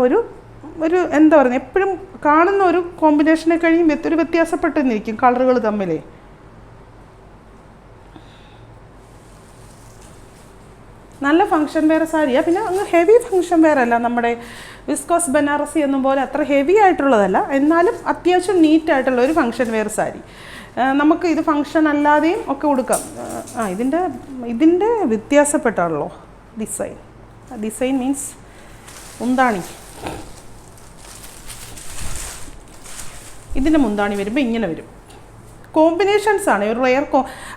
ഒരു എന്താ പറയുക, എപ്പോഴും കാണുന്ന ഒരു കോമ്പിനേഷനെ കഴിയും ഒരു വ്യത്യാസപ്പെട്ടിരിക്കും കളറുകൾ തമ്മിലേ. നല്ല ഫങ്ഷൻ വെയർ സാരിയാണ്. പിന്നെ അങ്ങ് ഹെവി ഫങ്ഷൻ വെയർ അല്ല. നമ്മുടെ വിസ്കോസ് ബനാറസി എന്നും പോലെ അത്ര ഹെവി ആയിട്ടുള്ളതല്ല. എന്നാലും അത്യാവശ്യം നീറ്റായിട്ടുള്ള ഒരു ഫങ്ഷൻ വെയർ സാരി. നമുക്ക് ഇത് ഫങ്ഷൻ അല്ലാതെയും ഒക്കെ ഉടുക്കാം. ഇതിൻ്റെ വ്യത്യാസപ്പെട്ടാണല്ലോ ഡിസൈൻ മീൻസ് മുന്താണി. ഇതിൻ്റെ മുന്താണി വരുമ്പോൾ ഇങ്ങനെ വരും. കോമ്പിനേഷൻസാണ് ഒരു റെയർ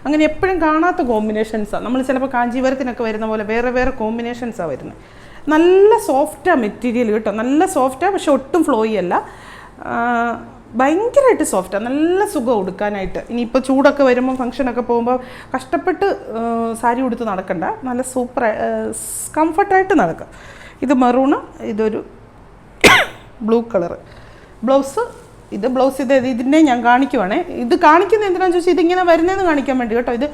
അങ്ങനെ എപ്പോഴും കാണാത്ത കോമ്പിനേഷൻസാണ്. നമ്മൾ ചിലപ്പോൾ കാഞ്ചീവരത്തിനൊക്കെ വരുന്ന പോലെ വേറെ കോമ്പിനേഷൻസാണ് വരുന്നത്. നല്ല സോഫ്റ്റാണ് മെറ്റീരിയൽ കേട്ടോ. നല്ല സോഫ്റ്റാണ്. പക്ഷെ ഒട്ടും ഫ്ലോയി അല്ല. ഭയങ്കരമായിട്ട് സോഫ്റ്റാണ്. നല്ല സുഖം ഉടുക്കാനായിട്ട്. ഇനിയിപ്പോൾ ചൂടൊക്കെ വരുമ്പോൾ ഫംഗ്ഷനൊക്കെ പോകുമ്പോൾ കഷ്ടപ്പെട്ട് സാരി ഉടുത്ത് നടക്കണ്ട. നല്ല സൂപ്പർ കംഫർട്ടായിട്ട് നടക്കാം. ഇത് മെറൂണ്, ഇതൊരു ബ്ലൂ കളറ് ബ്ലൗസ്. ഇതിനെ ഞാൻ കാണിക്കുവാണേ. ഇത് കാണിക്കുന്നത് എന്തിനാണെന്ന് ചോദിച്ചാൽ ഇതിങ്ങനെ വരുന്നതെന്ന് കാണിക്കാൻ വേണ്ടി കേട്ടോ. ഇത്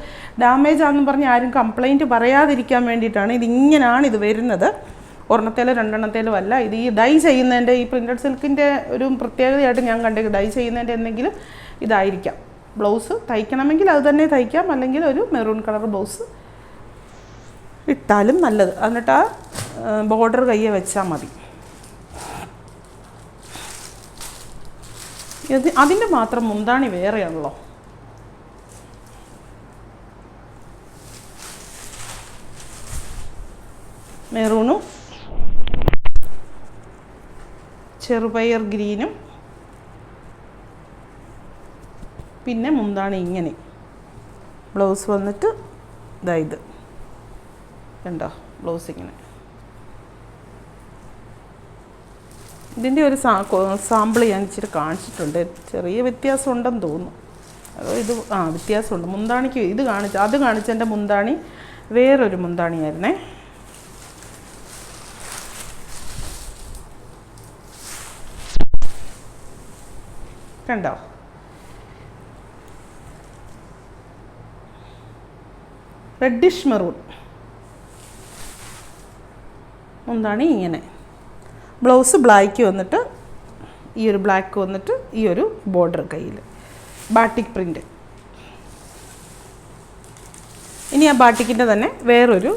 ഡാമേജ് ആണെന്ന് പറഞ്ഞ് ആരും കംപ്ലൈൻറ്റ് പറയാതിരിക്കാൻ വേണ്ടിയിട്ടാണ്. ഇതിങ്ങനെയാണ് ഇത് വരുന്നത്. ഒരെണ്ണത്തേലോ രണ്ടെണ്ണത്തേലോ അല്ല. ഇത് ഈ ഡൈ ചെയ്യുന്നതിൻ്റെ ഈ പ്രിൻറ്റഡ് സിൽക്കിൻ്റെ ഒരു പ്രത്യേകതയായിട്ട് ഞാൻ കണ്ടത് ഡൈ ചെയ്യുന്നതിൻ്റെ എന്തെങ്കിലും ഇതായിരിക്കാം. ബ്ലൗസ് തയ്ക്കണമെങ്കിൽ അത് തന്നെ തയ്ക്കാം. അല്ലെങ്കിൽ ഒരു മെറൂൺ കളർ ബ്ലൗസ് ഇട്ടാലും നല്ലത്. എന്നിട്ട് ആ ബോർഡർ കയ്യെ വെച്ചാൽ മതി. അതിൻ്റെ മാത്രം മുന്താണി വേറെയാണല്ലോ. മെറൂണും ചെറുപയർ ഗ്രീനും പിന്നെ മുന്താണി ഇങ്ങനെ. ബ്ലൗസ് വന്നിട്ട് ഇത് കണ്ടോ ബ്ലൗസ് ഇങ്ങനെ. ഇതിൻ്റെ ഒരു സാമ്പിൾ ഞാൻ ഇച്ചിരി കാണിച്ചിട്ടുണ്ട്. ചെറിയ വ്യത്യാസം ഉണ്ടെന്ന് തോന്നുന്നു. അതോ ഇത് വ്യത്യാസമുണ്ട്. മുന്താണിക്ക് അത് കാണിച്ചതിൻ്റെ മുന്താണി വേറൊരു മുന്താണിയായിരുന്നേ. കണ്ടോ റെഡിഷ് മെറൂൺ മുന്താണി ഇങ്ങനെ. ബ്ലൗസ് ബ്ലാക്ക് വന്നിട്ട് ഈ ഒരു ബ്ലാക്ക് വന്നിട്ട് ഈ ഒരു ബോർഡർ കയ്യിൽ ബാട്ടിക് പ്രിൻ്റ്. ഇനി ആ ബാട്ടിക്കിൻ്റെ തന്നെ വേറൊരു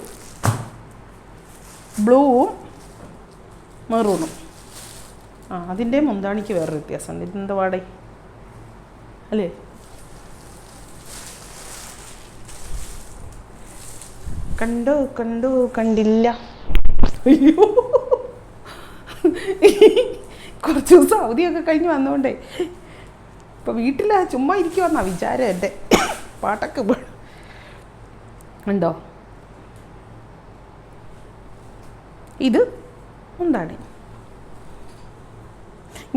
ബ്ലൂവും മെറൂണും. അതിൻ്റെ മുന്താണിക്ക് വേറൊരു വ്യത്യാസമുണ്ട്. ഇതെന്താ പാടേ അല്ലേ? കണ്ടില്ല. അയ്യോ, കുറച്ച് ദിവസം അവധിയൊക്കെ കഴിഞ്ഞ് വന്നോണ്ടേ ഇപ്പം വീട്ടിൽ ചുമ്മാ ഇരിക്കുവാന്നാ വിചാരം. എൻ്റെ പാട്ടൊക്കെ ഉണ്ടോ? ഇത് എന്താണ്?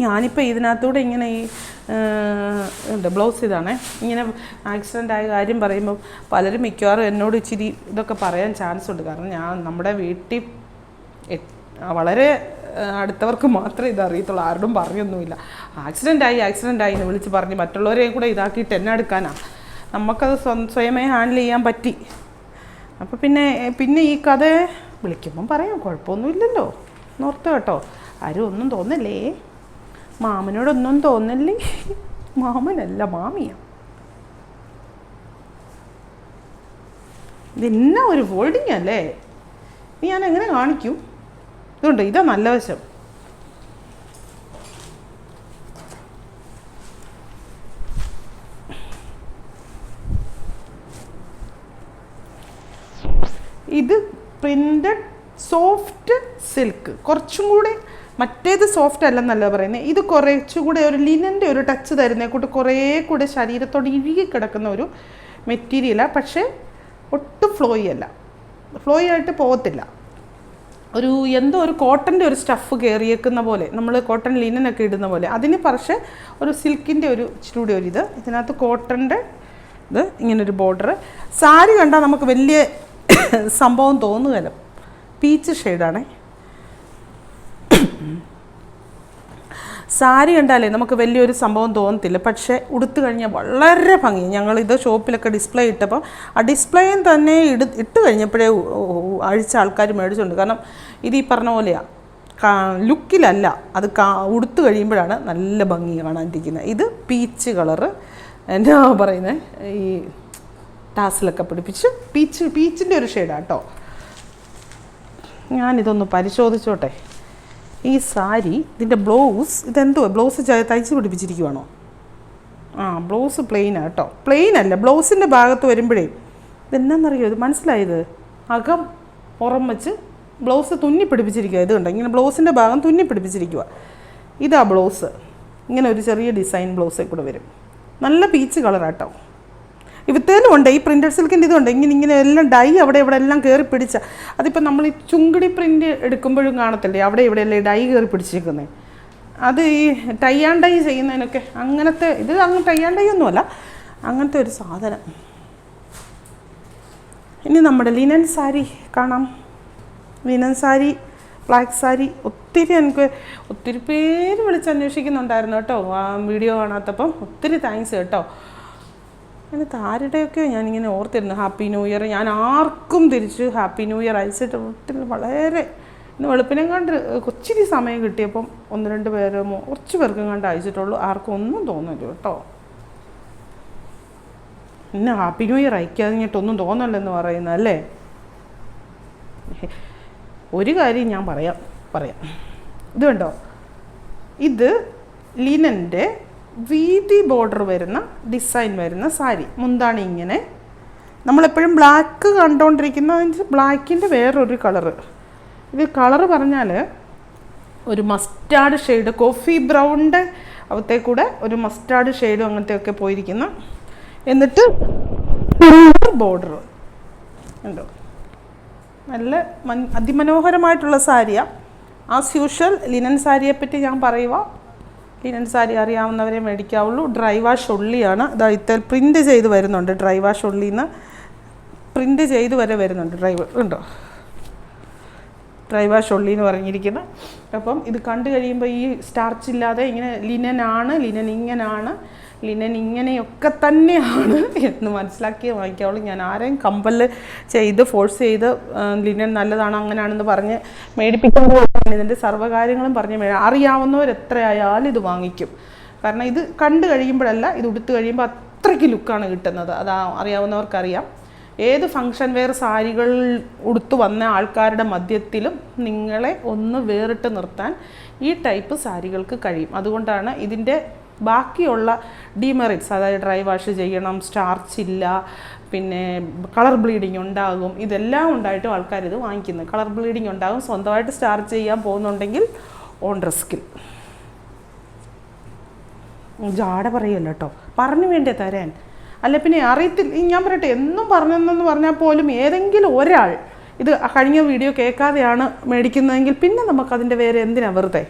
ഞാനിപ്പോൾ ഇതിനകത്തൂടെ ഇങ്ങനെ ഈ ഉണ്ട് ബ്ലൗസ് ഇതാണേ. ഇങ്ങനെ ആക്സിഡൻ്റ് ആയ കാര്യം പറയുമ്പോൾ പലരും മിക്കവാറും എന്നോട് ഇച്ചിരി ഇതൊക്കെ പറയാൻ ചാൻസ് ഉണ്ട്. കാരണം നമ്മുടെ വീട്ടിൽ വളരെ അടുത്തവർക്ക് മാത്രമേ ഇതറിയത്തുള്ളൂ. ആരോടും പറഞ്ഞൊന്നുമില്ല. ആക്സിഡൻ്റ് ആയി എന്ന് വിളിച്ച് പറഞ്ഞ് മറ്റുള്ളവരെയും കൂടെ ഇതാക്കിയിട്ട് എന്നെ എടുക്കാനാ. നമുക്കത് സ്വയമേ ഹാൻഡിൽ ചെയ്യാൻ പറ്റി. അപ്പോൾ പിന്നെ ഈ കഥ വിളിക്കുമ്പം പറയാം, കുഴപ്പമൊന്നുമില്ലല്ലോ എന്നോർത്ത് കേട്ടോ. ആരും ഒന്നും തോന്നല്ലേ, മാമനോടൊന്നും തോന്നല്ലേ. മാമനല്ല, മാമിയാണ്. ഇതെന്നാ ഒരു ഫോൾഡിങ് അല്ലേ? ഞാൻ എങ്ങനെ കാണിക്കും? ഇതുണ്ട്, ഇതാ നല്ല വശം. ഇത് പ്രിന്റഡ് സോഫ്റ്റ് സിൽക്ക്. കുറച്ചും കൂടെ മറ്റേത് സോഫ്റ്റ് അല്ലെന്നല്ല പറയുന്നത്. ഇത് കുറച്ചുകൂടെ ഒരു ലിനൻ്റെ ഒരു ടച്ച് തരുന്നേക്കൂട്ട് കുറേ കൂടെ ശരീരത്തോട് ഇഴുകി കിടക്കുന്ന ഒരു മെറ്റീരിയലാണ്. പക്ഷേ ഒട്ടും ഫ്ലോയി അല്ല, ഫ്ലോയി ആയിട്ട് പോകത്തില്ല. എന്തോ ഒരു കോട്ടൻ്റെ ഒരു സ്റ്റഫ് കയറിയേക്കുന്ന പോലെ, നമ്മൾ കോട്ടൺ ലിനനൊക്കെ ഇടുന്ന പോലെ. അതിന് പക്ഷേ ഒരു സിൽക്കിൻ്റെ ഒരു ഇച്ചിരി ഒരു ഇതിനകത്ത് കോട്ടൻ്റെ ഇത് ഇങ്ങനൊരു ബോർഡർ. സാരി കണ്ടാൽ നമുക്ക് വലിയ സംഭവം തോന്നുകയല്ലോ. പീച്ച് ഷെയ്ഡാണേ സാരി കണ്ടാലേ നമുക്ക് വലിയൊരു സംഭവം തോന്നത്തില്ല. പക്ഷേ ഉടുത്തു കഴിഞ്ഞാൽ വളരെ ഭംഗി. ഞങ്ങളിത് ഷോപ്പിലൊക്കെ ഡിസ്പ്ലേ ഇട്ടപ്പോൾ ആ ഡിസ്പ്ലേയും തന്നെ ഇട്ട് കഴിഞ്ഞപ്പോഴേ അഴിച്ച ആൾക്കാർ മേടിച്ചുണ്ട്. കാരണം ഇത് ഈ പറഞ്ഞ പോലെയാണ്, ലുക്കിലല്ല, അത് ഉടുത്തു കഴിയുമ്പോഴാണ് നല്ല ഭംഗി കാണാനിരിക്കുന്നത്. ഇത് പീച്ച് കളറ് എന്നാ പറയുന്നത്, ഈ ടാസിലൊക്കെ പിടിപ്പിച്ച് പീച്ചിൻ്റെ ഒരു ഷെയ്ഡാണ് കേട്ടോ. ഞാനിതൊന്ന് പരിശോധിച്ചോട്ടെ. ഈ സാരി, ഇതിൻ്റെ ബ്ലൗസ് ഇതെന്തോ ബ്ലൗസ് തയ്ച്ച് പിടിപ്പിച്ചിരിക്കുവാണോ? ബ്ലൗസ് പ്ലെയിനാണ് കേട്ടോ. പ്ലെയിൻ അല്ല, ബ്ലൗസിൻ്റെ ഭാഗത്ത് വരുമ്പോഴേ ഇതെന്നാന്നറിയോ, ഇത് മനസ്സിലായത്, അകം പുറം വെച്ച് ബ്ലൗസ് തുന്നി പിടിപ്പിച്ചിരിക്കുക. ഇത് കണ്ടോ, ഇങ്ങനെ ബ്ലൗസിൻ്റെ ഭാഗം തുന്നി പിടിപ്പിച്ചിരിക്കുക. ഇതാ ബ്ലൗസ്. ഇങ്ങനെ ഒരു ചെറിയ ഡിസൈൻ ബ്ലൗസിൽ കൂടെ വരും. നല്ല പീച്ച് കളറാട്ടോ. ഇവത്തേലും ഉണ്ട്, ഈ പ്രിൻറ്റഡ് സിൽക്കിൻ്റെ ഇതുണ്ട്. ഇങ്ങനെ എല്ലാം ഡൈ അവിടെ ഇവിടെ എല്ലാം കയറി പിടിച്ച. അതിപ്പോൾ നമ്മൾ ഈ ചുങ്കിടി പ്രിൻ്റ് എടുക്കുമ്പോഴും കാണത്തില്ലേ, അവിടെ ഇവിടെ അല്ലേ ഡൈ കയറി പിടിച്ചിരിക്കുന്നത്. അത് ഈ ടൈ ആൻഡ് ഡൈ ചെയ്യുന്നതിനൊക്കെ അങ്ങനത്തെ, ഇത് അങ്ങ് ടൈ ആൻഡ് ഡൈ ഒന്നുമല്ല, അങ്ങനത്തെ ഒരു സാധനം. ഇനി നമ്മുടെ ലിനൻ സാരി കാണാം. Linen sari, black sari. ഒത്തിരി പേര് വിളിച്ചന്വേഷിക്കുന്നുണ്ടായിരുന്നു കേട്ടോ ആ വീഡിയോ കാണാത്തപ്പം. ഒത്തിരി താങ്ക്സ് കേട്ടോ. അതിനകത്ത് ആരുടെയൊക്കെയോ ഞാനിങ്ങനെ ഓർത്തിരുന്നു ഹാപ്പി ന്യൂ ഇയർ. ഞാൻ ആർക്കും തിരിച്ച് ഹാപ്പി ന്യൂ ഇയർ അയച്ചിട്ട് ഒത്തിരി വളരെ ഇന്ന് വെളുപ്പിനെ കണ്ട് കൊച്ചിരി സമയം കിട്ടിയപ്പം 1-2 പേരോ കുറച്ച് പേർക്കും കണ്ട് അയച്ചിട്ടുള്ളൂ. ആർക്കും ഒന്നും തോന്നില്ല കേട്ടോ. ഇന്ന് ഹാപ്പി ന്യൂ ഇയർ അയക്കാതിഞ്ഞിട്ടൊന്നും തോന്നല്ലെന്ന് പറയുന്നതല്ലേ. ഒരു കാര്യം ഞാൻ പറയാം. ഇത് കണ്ടോ, ഇത് ലിനൻ്റെ വീതി ബോർഡർ വരുന്ന ഡിസൈൻ വരുന്ന സാരി. മുന്താണി ഇങ്ങനെ. നമ്മളെപ്പോഴും ബ്ലാക്ക് കണ്ടുകൊണ്ടിരിക്കുന്ന ബ്ലാക്കിൻ്റെ വേറൊരു കളറ്. ഇത് കളറ് പറഞ്ഞാൽ ഒരു മസ്റ്റാർഡ് ഷെയ്ഡ്, കോഫി ബ്രൗണിൻ്റെ അകത്തേക്കൂടെ ഒരു മസ്റ്റാർഡ് ഷെയ്ഡും അങ്ങനത്തെയൊക്കെ പോയിരിക്കുന്ന. എന്നിട്ട് ബോർഡർ ഉണ്ടോ, നല്ല അതിമനോഹരമായിട്ടുള്ള സാരിയാണ്. ആസ് യൂഷ്വൽ ലിനൻ സാരിയെപ്പറ്റി ഞാൻ പറയുക, ലിനൻ സാരി അറിയാവുന്നവരെ മേടിക്കാവുള്ളൂ. ഡ്രൈ വാഷ് ഒള്ളിയാണ്. ഇതാ ഇത്തരം പ്രിൻറ്റ് ചെയ്ത് വരുന്നുണ്ട്, ഡ്രൈ വാഷ് ഒള്ളിന്ന് പ്രിൻറ്റ് ചെയ്ത് വരെ വരുന്നുണ്ട്. ഉണ്ടോ, ഡ്രൈ വാഷ് ഒള്ളി എന്ന് പറഞ്ഞിരിക്കുന്നത്. അപ്പം ഇത് കണ്ടു കഴിയുമ്പോൾ ഈ സ്റ്റാർച്ച് ഇല്ലാതെ ഇങ്ങനെ ലിനനാണ്, ലിനൻ ഇങ്ങനാണ്, ലിനൻ ഇങ്ങനെയൊക്കെ തന്നെയാണ് എന്ന് മനസ്സിലാക്കിയേ വാങ്ങിക്കാവുള്ളൂ. ഞാൻ ആരെയും കമ്പല് ചെയ്ത് ഫോഴ്സ് ചെയ്ത് ലിനൻ നല്ലതാണ് അങ്ങനെയാണെന്ന് പറഞ്ഞ് മേടിപ്പിക്കുമ്പോൾ ഇതിൻ്റെ സർവ്വകാര്യങ്ങളും പറഞ്ഞ് അറിയാവുന്നവർ എത്രയായാലും ഇത് വാങ്ങിക്കും. കാരണം ഇത് കണ്ടു കഴിയുമ്പോഴല്ല, ഇത് ഉടുത്ത് കഴിയുമ്പോൾ അത്രയ്ക്ക് ലുക്കാണ് കിട്ടുന്നത്. അത് അറിയാവുന്നവർക്കറിയാം. ഏത് ഫങ്ഷൻ വെയർ സാരികൾ ഉടുത്തു വന്ന ആൾക്കാരുടെ മധ്യത്തിലും നിങ്ങളെ ഒന്ന് വേറിട്ട് നിർത്താൻ ഈ ടൈപ്പ് സാരികൾക്ക് കഴിയും. അതുകൊണ്ടാണ് ഇതിൻ്റെ ബാക്കിയുള്ള ഡിമെറിറ്റ്സ്, അതായത് ഡ്രൈ വാഷ് ചെയ്യണം, സ്റ്റാർച്ച് ഇല്ല, പിന്നെ കളർ ബ്ലീഡിങ് ഉണ്ടാകും, ഇതെല്ലാം ഉണ്ടായിട്ടും ആൾക്കാരിത് വാങ്ങിക്കുന്നത്. കളർ ബ്ലീഡിങ് ഉണ്ടാകും, സ്വന്തമായിട്ട് സ്റ്റാർച്ച് ചെയ്യാൻ പോകുന്നുണ്ടെങ്കിൽ ഓൺ റിസ്കിൽ. ജാട പറയല്ല കേട്ടോ, പറഞ്ഞു വേണ്ടേ തരാൻ. അല്ല പിന്നെ അറിയത്തില്ല, ഞാൻ പറയട്ടെ, എന്നും പറഞ്ഞെന്ന് പറഞ്ഞാൽ പോലും ഏതെങ്കിലും ഒരാൾ ഇത് കഴിഞ്ഞ വീഡിയോ കേൾക്കാതെയാണ് മേടിക്കുന്നതെങ്കിൽ പിന്നെ നമുക്കതിൻ്റെ വേറെ എന്തിനാ വെറുതെ.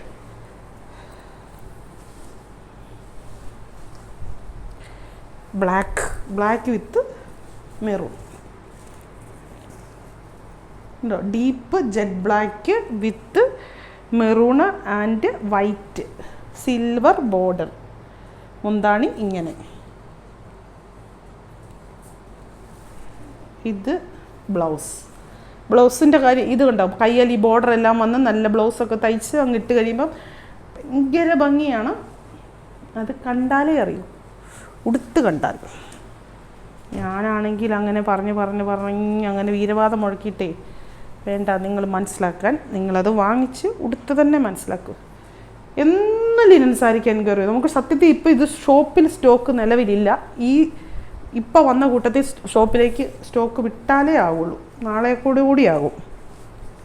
ബ്ലാക്ക് വിത്ത് മെറൂൺ, ഉണ്ടോ, deep jet black with maroon and white silver border. മുന്താണി ഇങ്ങനെ. ഇത് ബ്ലൗസിൻ്റെ കാര്യം ഇത് കണ്ടോ, കയ്യിൽ ഈ ബോർഡർ എല്ലാം വന്ന് നല്ല ബ്ലൗസൊക്കെ തയ്ച്ച് അങ്ങ് ഇട്ട് കഴിയുമ്പം ഭയങ്കര ഭംഗിയാണ്. അത് കണ്ടാലേ അറിയൂ, ഉടുത്ത് കണ്ടാൽ. ഞാനാണെങ്കിൽ അങ്ങനെ പറഞ്ഞ് അങ്ങനെ വീരവാദം മുഴക്കിയിട്ടേ വേണ്ട, നിങ്ങൾ മനസ്സിലാക്കാൻ. നിങ്ങളത് വാങ്ങിച്ച് ഉടുത്ത് തന്നെ മനസ്സിലാക്കൂ. എന്നും ലിനൻ സാരിക്ക് എൻക്വയറി ചെയ്യും. നമുക്ക് സത്യത്തിൽ ഇപ്പോൾ ഇത് ഷോപ്പിൽ സ്റ്റോക്ക് നിലവിലില്ല. ഇപ്പോൾ വന്ന കൂട്ടത്തിൽ ഷോപ്പിലേക്ക് സ്റ്റോക്ക് വിട്ടാലേ ആവുള്ളൂ, നാളെ കൂടിയാകും.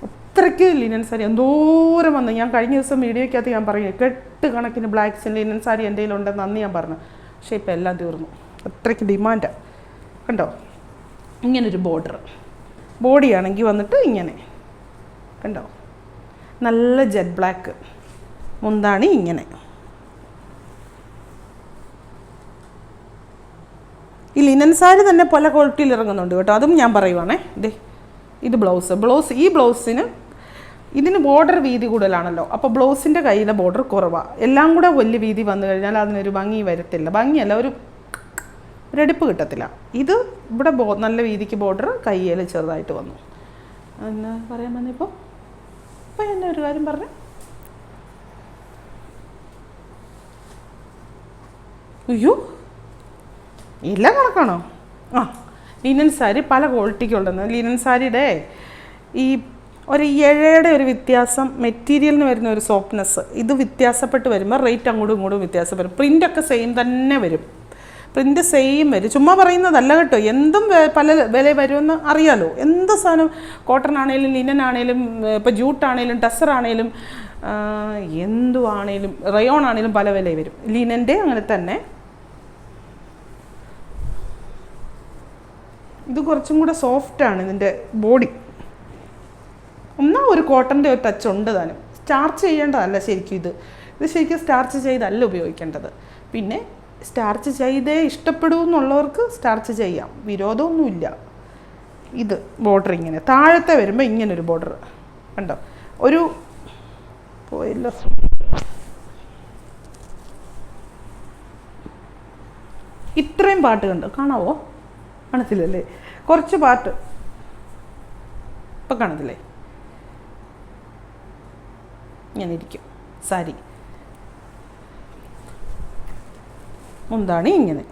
അത്രയ്ക്ക് ലിനൻ സാരി എന്തോരം വന്ന്. ഞാൻ കഴിഞ്ഞ ദിവസം വീഡിയോയ്ക്കകത്ത് ഞാൻ പറഞ്ഞു, 8 കണക്കിന് ബ്ലാക്ക്സ് ലിനൻ സാരി എൻ്റെ കയ്യിലുണ്ടെന്ന് അന്ന് ഞാൻ പറഞ്ഞു. പക്ഷേ ഇപ്പോൾ എല്ലാം തീർന്നു, അത്രയ്ക്ക് ഡിമാൻഡാണ്. കണ്ടോ, ഇങ്ങനൊരു ബോഡിയാണെങ്കിൽ വന്നിട്ട് ഇങ്ങനെ കണ്ടോ, നല്ല ജെറ്റ് ബ്ലാക്ക്, മുന്താണി ഇങ്ങനെ. ഈ ലിനൻ സാരി തന്നെ പല ക്വാളിറ്റിയിൽ ഇറങ്ങുന്നുണ്ട് കേട്ടോ, അതും ഞാൻ പറയുവാണേ. ഇത് ഈ ബ്ലൗസിന് ഇതിന് ബോർഡർ വീതി കൂടുതലാണല്ലോ, അപ്പോൾ ബ്ലൗസിൻ്റെ കയ്യിലെ ബോർഡർ കുറവാണ്. എല്ലാം കൂടെ വലിയ വീതി വന്നു കഴിഞ്ഞാൽ അതിനൊരു ഭംഗി വരത്തില്ല. ഭംഗിയല്ല, ഒരു എടുപ്പ് കിട്ടത്തില്ല. ഇത് ഇവിടെ നല്ല വീതിക്ക് ബോർഡർ, കയ്യിൽ ചെറുതായിട്ട് വന്നു. എന്നാ പറയാൻ വന്നിപ്പോൾ എന്നെ ഒരു കാര്യം പറഞ്ഞു. അയ്യോ, എല്ലാം കണക്കാണോ? ലിനൻ സാരി പല ക്വാളിറ്റിക്കുള്ളതെന്ന്. ലിനൻ സാരിയുടെ ഈ ഒരു ഇഴയുടെ ഒരു വ്യത്യാസം, മെറ്റീരിയലിന് വരുന്ന ഒരു സോഫ്റ്റ്നെസ്, ഇത് വ്യത്യാസപ്പെട്ട് വരുമ്പോൾ റേറ്റ് അങ്ങോട്ടും ഇങ്ങോട്ടും വ്യത്യാസം വരും. പ്രിൻ്റൊക്കെ സെയിം തന്നെ വരും, പ്രിൻ്റ് സെയിം വരും. ചുമ്മാ പറയുന്നതല്ല കേട്ടോ, എന്തും പല വില വരുമെന്ന് അറിയാലോ. എന്ത് സാധനം, കോട്ടൺ ആണേലും ലിനൻ ആണേലും ഇപ്പോൾ ജൂട്ടാണേലും ടസറാണേലും എന്തുവാണേലും റയോൺ ആണേലും പല വില വരും. ലിനൻ്റെ അങ്ങനെ തന്നെ. ഇത് കുറച്ചും കൂടെ സോഫ്റ്റാണ് ഇതിൻ്റെ ബോഡി. എന്നാൽ ഒരു കോട്ടൻ്റെ ഒരു ടച്ച് ഉണ്ട് താനും. സ്റ്റാർച്ച് ചെയ്യേണ്ടതല്ല ശരിക്കും. ഇത് ശരിക്കും സ്റ്റാർച്ച് ചെയ്തല്ല ഉപയോഗിക്കേണ്ടത്. പിന്നെ സ്റ്റാർച്ച് ചെയ്തേ ഇഷ്ടപ്പെടൂ എന്നുള്ളവർക്ക് സ്റ്റാർച്ച് ചെയ്യാം, വിരോധമൊന്നുമില്ല. ഇത് ബോർഡർ ഇങ്ങനെ താഴത്തെ വരുമ്പോൾ ഇങ്ങനൊരു ബോർഡർ കണ്ടോ, ഒരു പോയല്ലോ, ഇത്രയും പാട്ട് കണ്ടോ, കാണാവോ? കാണത്തില്ലല്ലേ, കുറച്ച് പാട്ട് ഇപ്പം കാണത്തില്ലേ, ഇങ്ങനെ ഇരിക്കും സാരി. മുന്താണി ഇങ്ങനെ,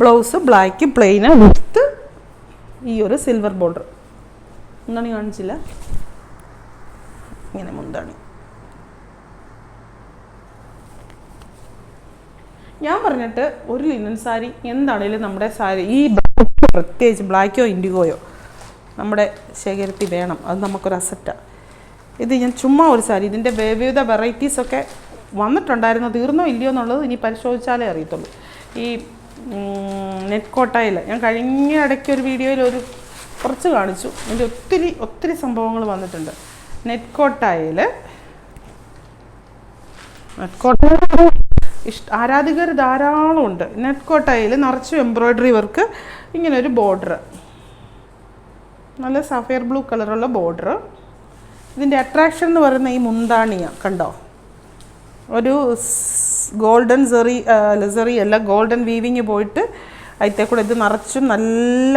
ബ്ലൗസ് ബ്ലാക്ക് പ്ലെയിന് വിത്ത് ഈ ഒരു സിൽവർ ബോർഡർ. മുന്താണി കാണിച്ചില്ല, ഇങ്ങനെ മുന്താണി. ഞാൻ പറഞ്ഞിട്ട് ഒരു ലിനൻ സാരി എന്താണേലും നമ്മുടെ സാരി ഈ പ്രത്യേകിച്ച് ബ്ലാക്കോ ഇൻഡിഗോയോ നമ്മുടെ ശേഖരത്തിൽ വേണം. അത് നമുക്കൊരു അസറ്റാണ്. ഇത് ഞാൻ ചുമ്മാ ഒരു സാരി, ഇതിൻ്റെ വിവിധ വെറൈറ്റീസൊക്കെ വന്നിട്ടുണ്ടായിരുന്നു, തീർന്നോ ഇല്ലയോ എന്നുള്ളത് ഇനി പരിശോധിച്ചാലേ അറിയത്തുള്ളൂ. ഈ നെറ്റ് കോട്ടയിൽ ഞാൻ കഴിഞ്ഞ ഇടയ്ക്ക് ഒരു വീഡിയോയിൽ ഒരു കുറച്ച് കാണിച്ചു. ഇതിൻ്റെ ഒത്തിരി സംഭവങ്ങൾ വന്നിട്ടുണ്ട്. നെറ്റ് കോട്ടായിൽ ആരാധികർ ധാരാളം ഉണ്ട്. നെറ്റ് കോട്ടായിൽ നിറച്ചും എംബ്രോയ്ഡറി വർക്ക്, ഇങ്ങനെ ഒരു ബോർഡർ, നല്ല സഫയർ ബ്ലൂ കളറുള്ള ബോർഡർ. ഇതിൻ്റെ അട്രാക്ഷൻ എന്ന് പറയുന്ന ഈ മുന്താണിയാണ്, കണ്ടോ? ഒരു ഗോൾഡൻ സെറി അല്ല, ഗോൾഡൻ വീവിങ് പോയിട്ട് അതിൽ കൂടെ ഇത് നിറച്ചും നല്ല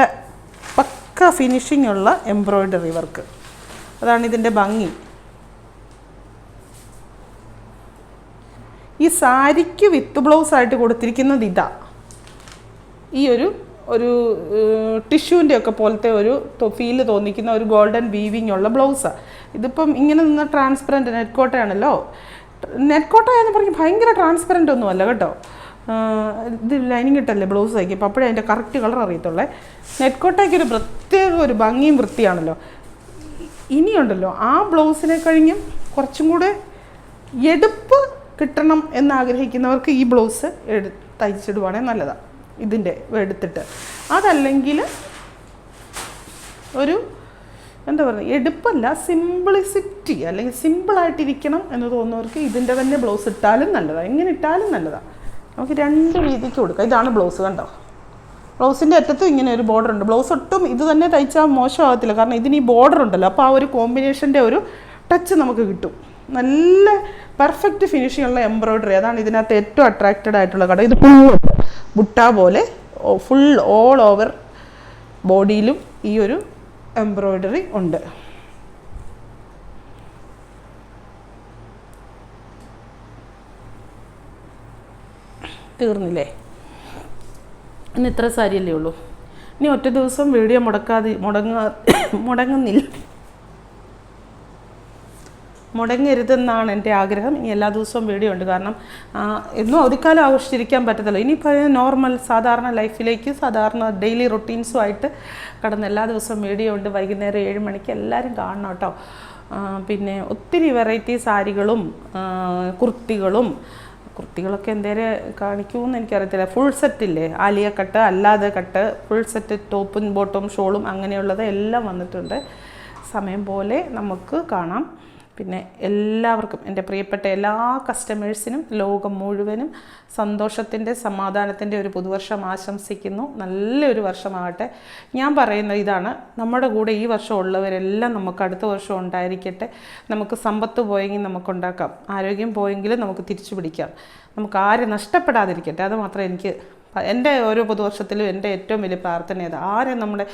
പക്ക ഫിനിഷിംഗ് ഉള്ള എംബ്രോയ്ഡറി വർക്ക്. അതാണ് ഇതിൻ്റെ ഭംഗി. ഈ സാരിക്ക് വിത്ത് ബ്ലൗസായിട്ട് കൊടുത്തിരിക്കുന്നത് ഇതാ, ഈ ഒരു ടിഷ്യൂൻ്റെ ഒക്കെ പോലത്തെ ഒരു ഫീല് തോന്നിക്കുന്ന ഒരു ഗോൾഡൻ വീവിങ് ഉള്ള ബ്ലൗസാണ്. ഇതിപ്പം ഇങ്ങനെ നിന്ന് ട്രാൻസ്പെറൻറ്റ് നെറ്റ് കോട്ടയാണല്ലോ. നെറ്റ് കോട്ടയെന്ന് പറഞ്ഞ് ഭയങ്കര ട്രാൻസ്പെറൻ്റ് ഒന്നും അല്ല കേട്ടോ. ഇത് ലൈനിങ് ഇട്ടല്ലേ ബ്ലൗസ് തയ്ക്കും, അപ്പോൾ അപ്പോഴേ അതിൻ്റെ കറക്റ്റ് കളർ അറിയത്തുള്ളേ. നെറ്റ് കോട്ടയ്ക്ക് ഒരു പ്രത്യേക ഒരു ഭംഗിയും വൃത്തിയാണല്ലോ. ഇനിയുണ്ടല്ലോ ആ ബ്ലൗസിനെ കഴിഞ്ഞും കുറച്ചും കൂടെ എടുപ്പ് കിട്ടണം എന്നാഗ്രഹിക്കുന്നവർക്ക് ഈ ബ്ലൗസ് തയ്ച്ചിടുവാണെങ്കിൽ നല്ലതാണ്, ഇതിൻ്റെ എടുത്തിട്ട്. അതല്ലെങ്കിൽ ഒരു എന്താ പറയുക, എടുപ്പല്ല, സിംപ്ലിസിറ്റി, അല്ലെങ്കിൽ സിമ്പിളായിട്ടിരിക്കണം എന്ന് തോന്നുന്നവർക്ക് ഇതിൻ്റെ തന്നെ ബ്ലൗസ് ഇട്ടാലും നല്ലതാണ്. എങ്ങനെ ഇട്ടാലും നല്ലതാണ്. നമുക്ക് 2 രീതിക്ക് കൊടുക്കാം. ഇതാണ് ബ്ലൗസ്, കണ്ടോ? ബ്ലൗസിൻ്റെ അറ്റത്തും ഇങ്ങനെ ഒരു ബോർഡർ ഉണ്ട്. ബ്ലൗസ് ഒട്ടും ഇത് തന്നെ തയ്ച്ചാൽ മോശമാകത്തില്ല, കാരണം ഇതിന് ഈ ബോർഡർ ഉണ്ടല്ലോ. അപ്പോൾ ആ ഒരു കോമ്പിനേഷൻ്റെ ഒരു ടച്ച് നമുക്ക് കിട്ടും. നല്ല പെർഫെക്റ്റ് ഫിനിഷിംഗ് ഉള്ള എംബ്രോയ്ഡറി, അതാണ് ഇതിനകത്ത് ഏറ്റവും അട്രാക്റ്റഡ് ആയിട്ടുള്ള കട. ഇത് ഫുൾ ബുട്ട പോലെ ഫുൾ ഓൾ ഓവർ ബോഡിയിലും ഈ ഒരു എംബ്രോയ്ഡറി ഉണ്ട്. തീർന്നില്ലേ? ഇന്ന് ഇത്ര സാരിയല്ലേ ഉള്ളൂ. ഇനി ഒറ്റ ദിവസം വീഡിയോ മുടങ്ങരുതെന്നാണ് എൻ്റെ ആഗ്രഹം. ഇനി എല്ലാ ദിവസവും വീഡിയോ ഉണ്ട്, കാരണം എന്നും അവധിക്കാലം ആഘോഷിച്ചിരിക്കാൻ പറ്റത്തില്ല. ഇനിയിപ്പോൾ നോർമൽ സാധാരണ ലൈഫിലേക്ക്, സാധാരണ ഡെയിലി റൊട്ടീൻസുമായിട്ട് കടന്ന് എല്ലാ ദിവസവും വീഡിയോ ഉണ്ട്. വൈകുന്നേരം 7 മണിക്ക് എല്ലാവരും കാണണം കേട്ടോ. പിന്നെ ഒത്തിരി വെറൈറ്റി സാരികളും കുർത്തികളൊക്കെ എന്തേലും കാണിക്കുമെന്ന് എനിക്കറിയത്തില്ല. ഫുൾ സെറ്റില്ലേ, ആലിയ കട്ട്, അല്ലാതെ കട്ട്, ഫുൾ സെറ്റ്, ടോപ്പും ബോട്ടും ഷോളും അങ്ങനെയുള്ളത് എല്ലാം വന്നിട്ടുണ്ട്. സമയം പോലെ നമുക്ക് കാണാം. പിന്നെ എല്ലാവർക്കും, എൻ്റെ പ്രിയപ്പെട്ട എല്ലാ കസ്റ്റമേഴ്സിനും ലോകം മുഴുവനും സന്തോഷത്തിൻ്റെ, സമാധാനത്തിൻ്റെ ഒരു പുതുവർഷം ആശംസിക്കുന്നു. നല്ലൊരു വർഷമാകട്ടെ. ഞാൻ പറയുന്നത് ഇതാണ്, നമ്മുടെ കൂടെ ഈ വർഷം ഉള്ളവരെല്ലാം നമുക്ക് അടുത്ത വർഷം ഉണ്ടായിരിക്കട്ടെ. നമുക്ക് സമ്പത്ത് പോയെങ്കിൽ നമുക്കുണ്ടാക്കാം, ആരോഗ്യം പോയെങ്കിലും നമുക്ക് തിരിച്ചു പിടിക്കാം. നമുക്ക് ആരും നഷ്ടപ്പെടാതിരിക്കട്ടെ. അത് മാത്രമേ എനിക്ക് എൻ്റെ ഓരോ പുതുവർഷത്തിലും എൻ്റെ ഏറ്റവും വലിയ പ്രാർത്ഥന അത്. ആരും നമ്മുടെ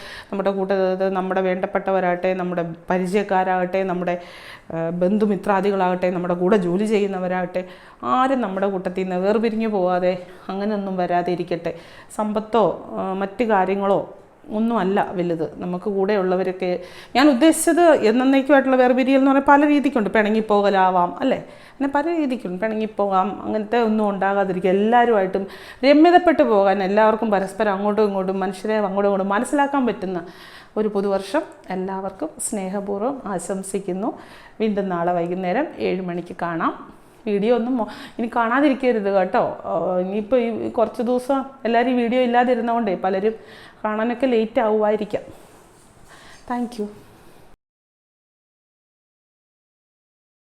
കൂട്ടത്തിൽ, നമ്മുടെ വേണ്ടപ്പെട്ടവരാകട്ടെ, നമ്മുടെ പരിചയക്കാരാകട്ടെ, നമ്മുടെ ബന്ധുമിത്രാദികളാകട്ടെ, നമ്മുടെ കൂടെ ജോലി ചെയ്യുന്നവരാകട്ടെ, ആരും നമ്മുടെ കൂട്ടത്തിൽ നിന്ന് വേർപിരിഞ്ഞു പോകാതെ അങ്ങനെയൊന്നും വരാതെ ഇരിക്കട്ടെ. സമ്പത്തോ മറ്റു കാര്യങ്ങളോ ഒന്നുമല്ല വലുത്. നമുക്ക് കൂടെ ഉള്ളവരൊക്കെ, ഞാൻ ഉദ്ദേശിച്ചത് എന്നേക്കുമായിട്ടുള്ള വേർപിരിയൽ എന്ന് പറഞ്ഞാൽ പല രീതിക്കുണ്ട്. പിണങ്ങിപ്പോകലാവാം അല്ലേ, അങ്ങനെ പല രീതിക്കുണ്ട്. പിണങ്ങിപ്പോകാം, അങ്ങനത്തെ ഒന്നും ഉണ്ടാകാതിരിക്കുക. എല്ലാവരുമായിട്ടും രമ്യതപ്പെട്ടു പോകാൻ, എല്ലാവർക്കും പരസ്പരം അങ്ങോട്ടും ഇങ്ങോട്ടും മനുഷ്യരെ അങ്ങോട്ടും ഇങ്ങോട്ടും മനസ്സിലാക്കാൻ പറ്റുന്ന ഒരു പുതുവർഷം എല്ലാവർക്കും സ്നേഹപൂർവ്വം ആശംസിക്കുന്നു. വീണ്ടും നാളെ വൈകുന്നേരം 7 മണിക്ക് കാണാം. വീഡിയോ ഒന്നും ഇനി കാണാതിരിക്കരുത് കേട്ടോ. ഇനിയിപ്പോൾ ഈ കുറച്ച് ദിവസം എല്ലാവരും വീഡിയോ ഇല്ലാതിരുന്നതുകൊണ്ടേ പലരും കാണാനൊക്കെ ലേറ്റ് ആവുമായിരിക്കാം. Thank you.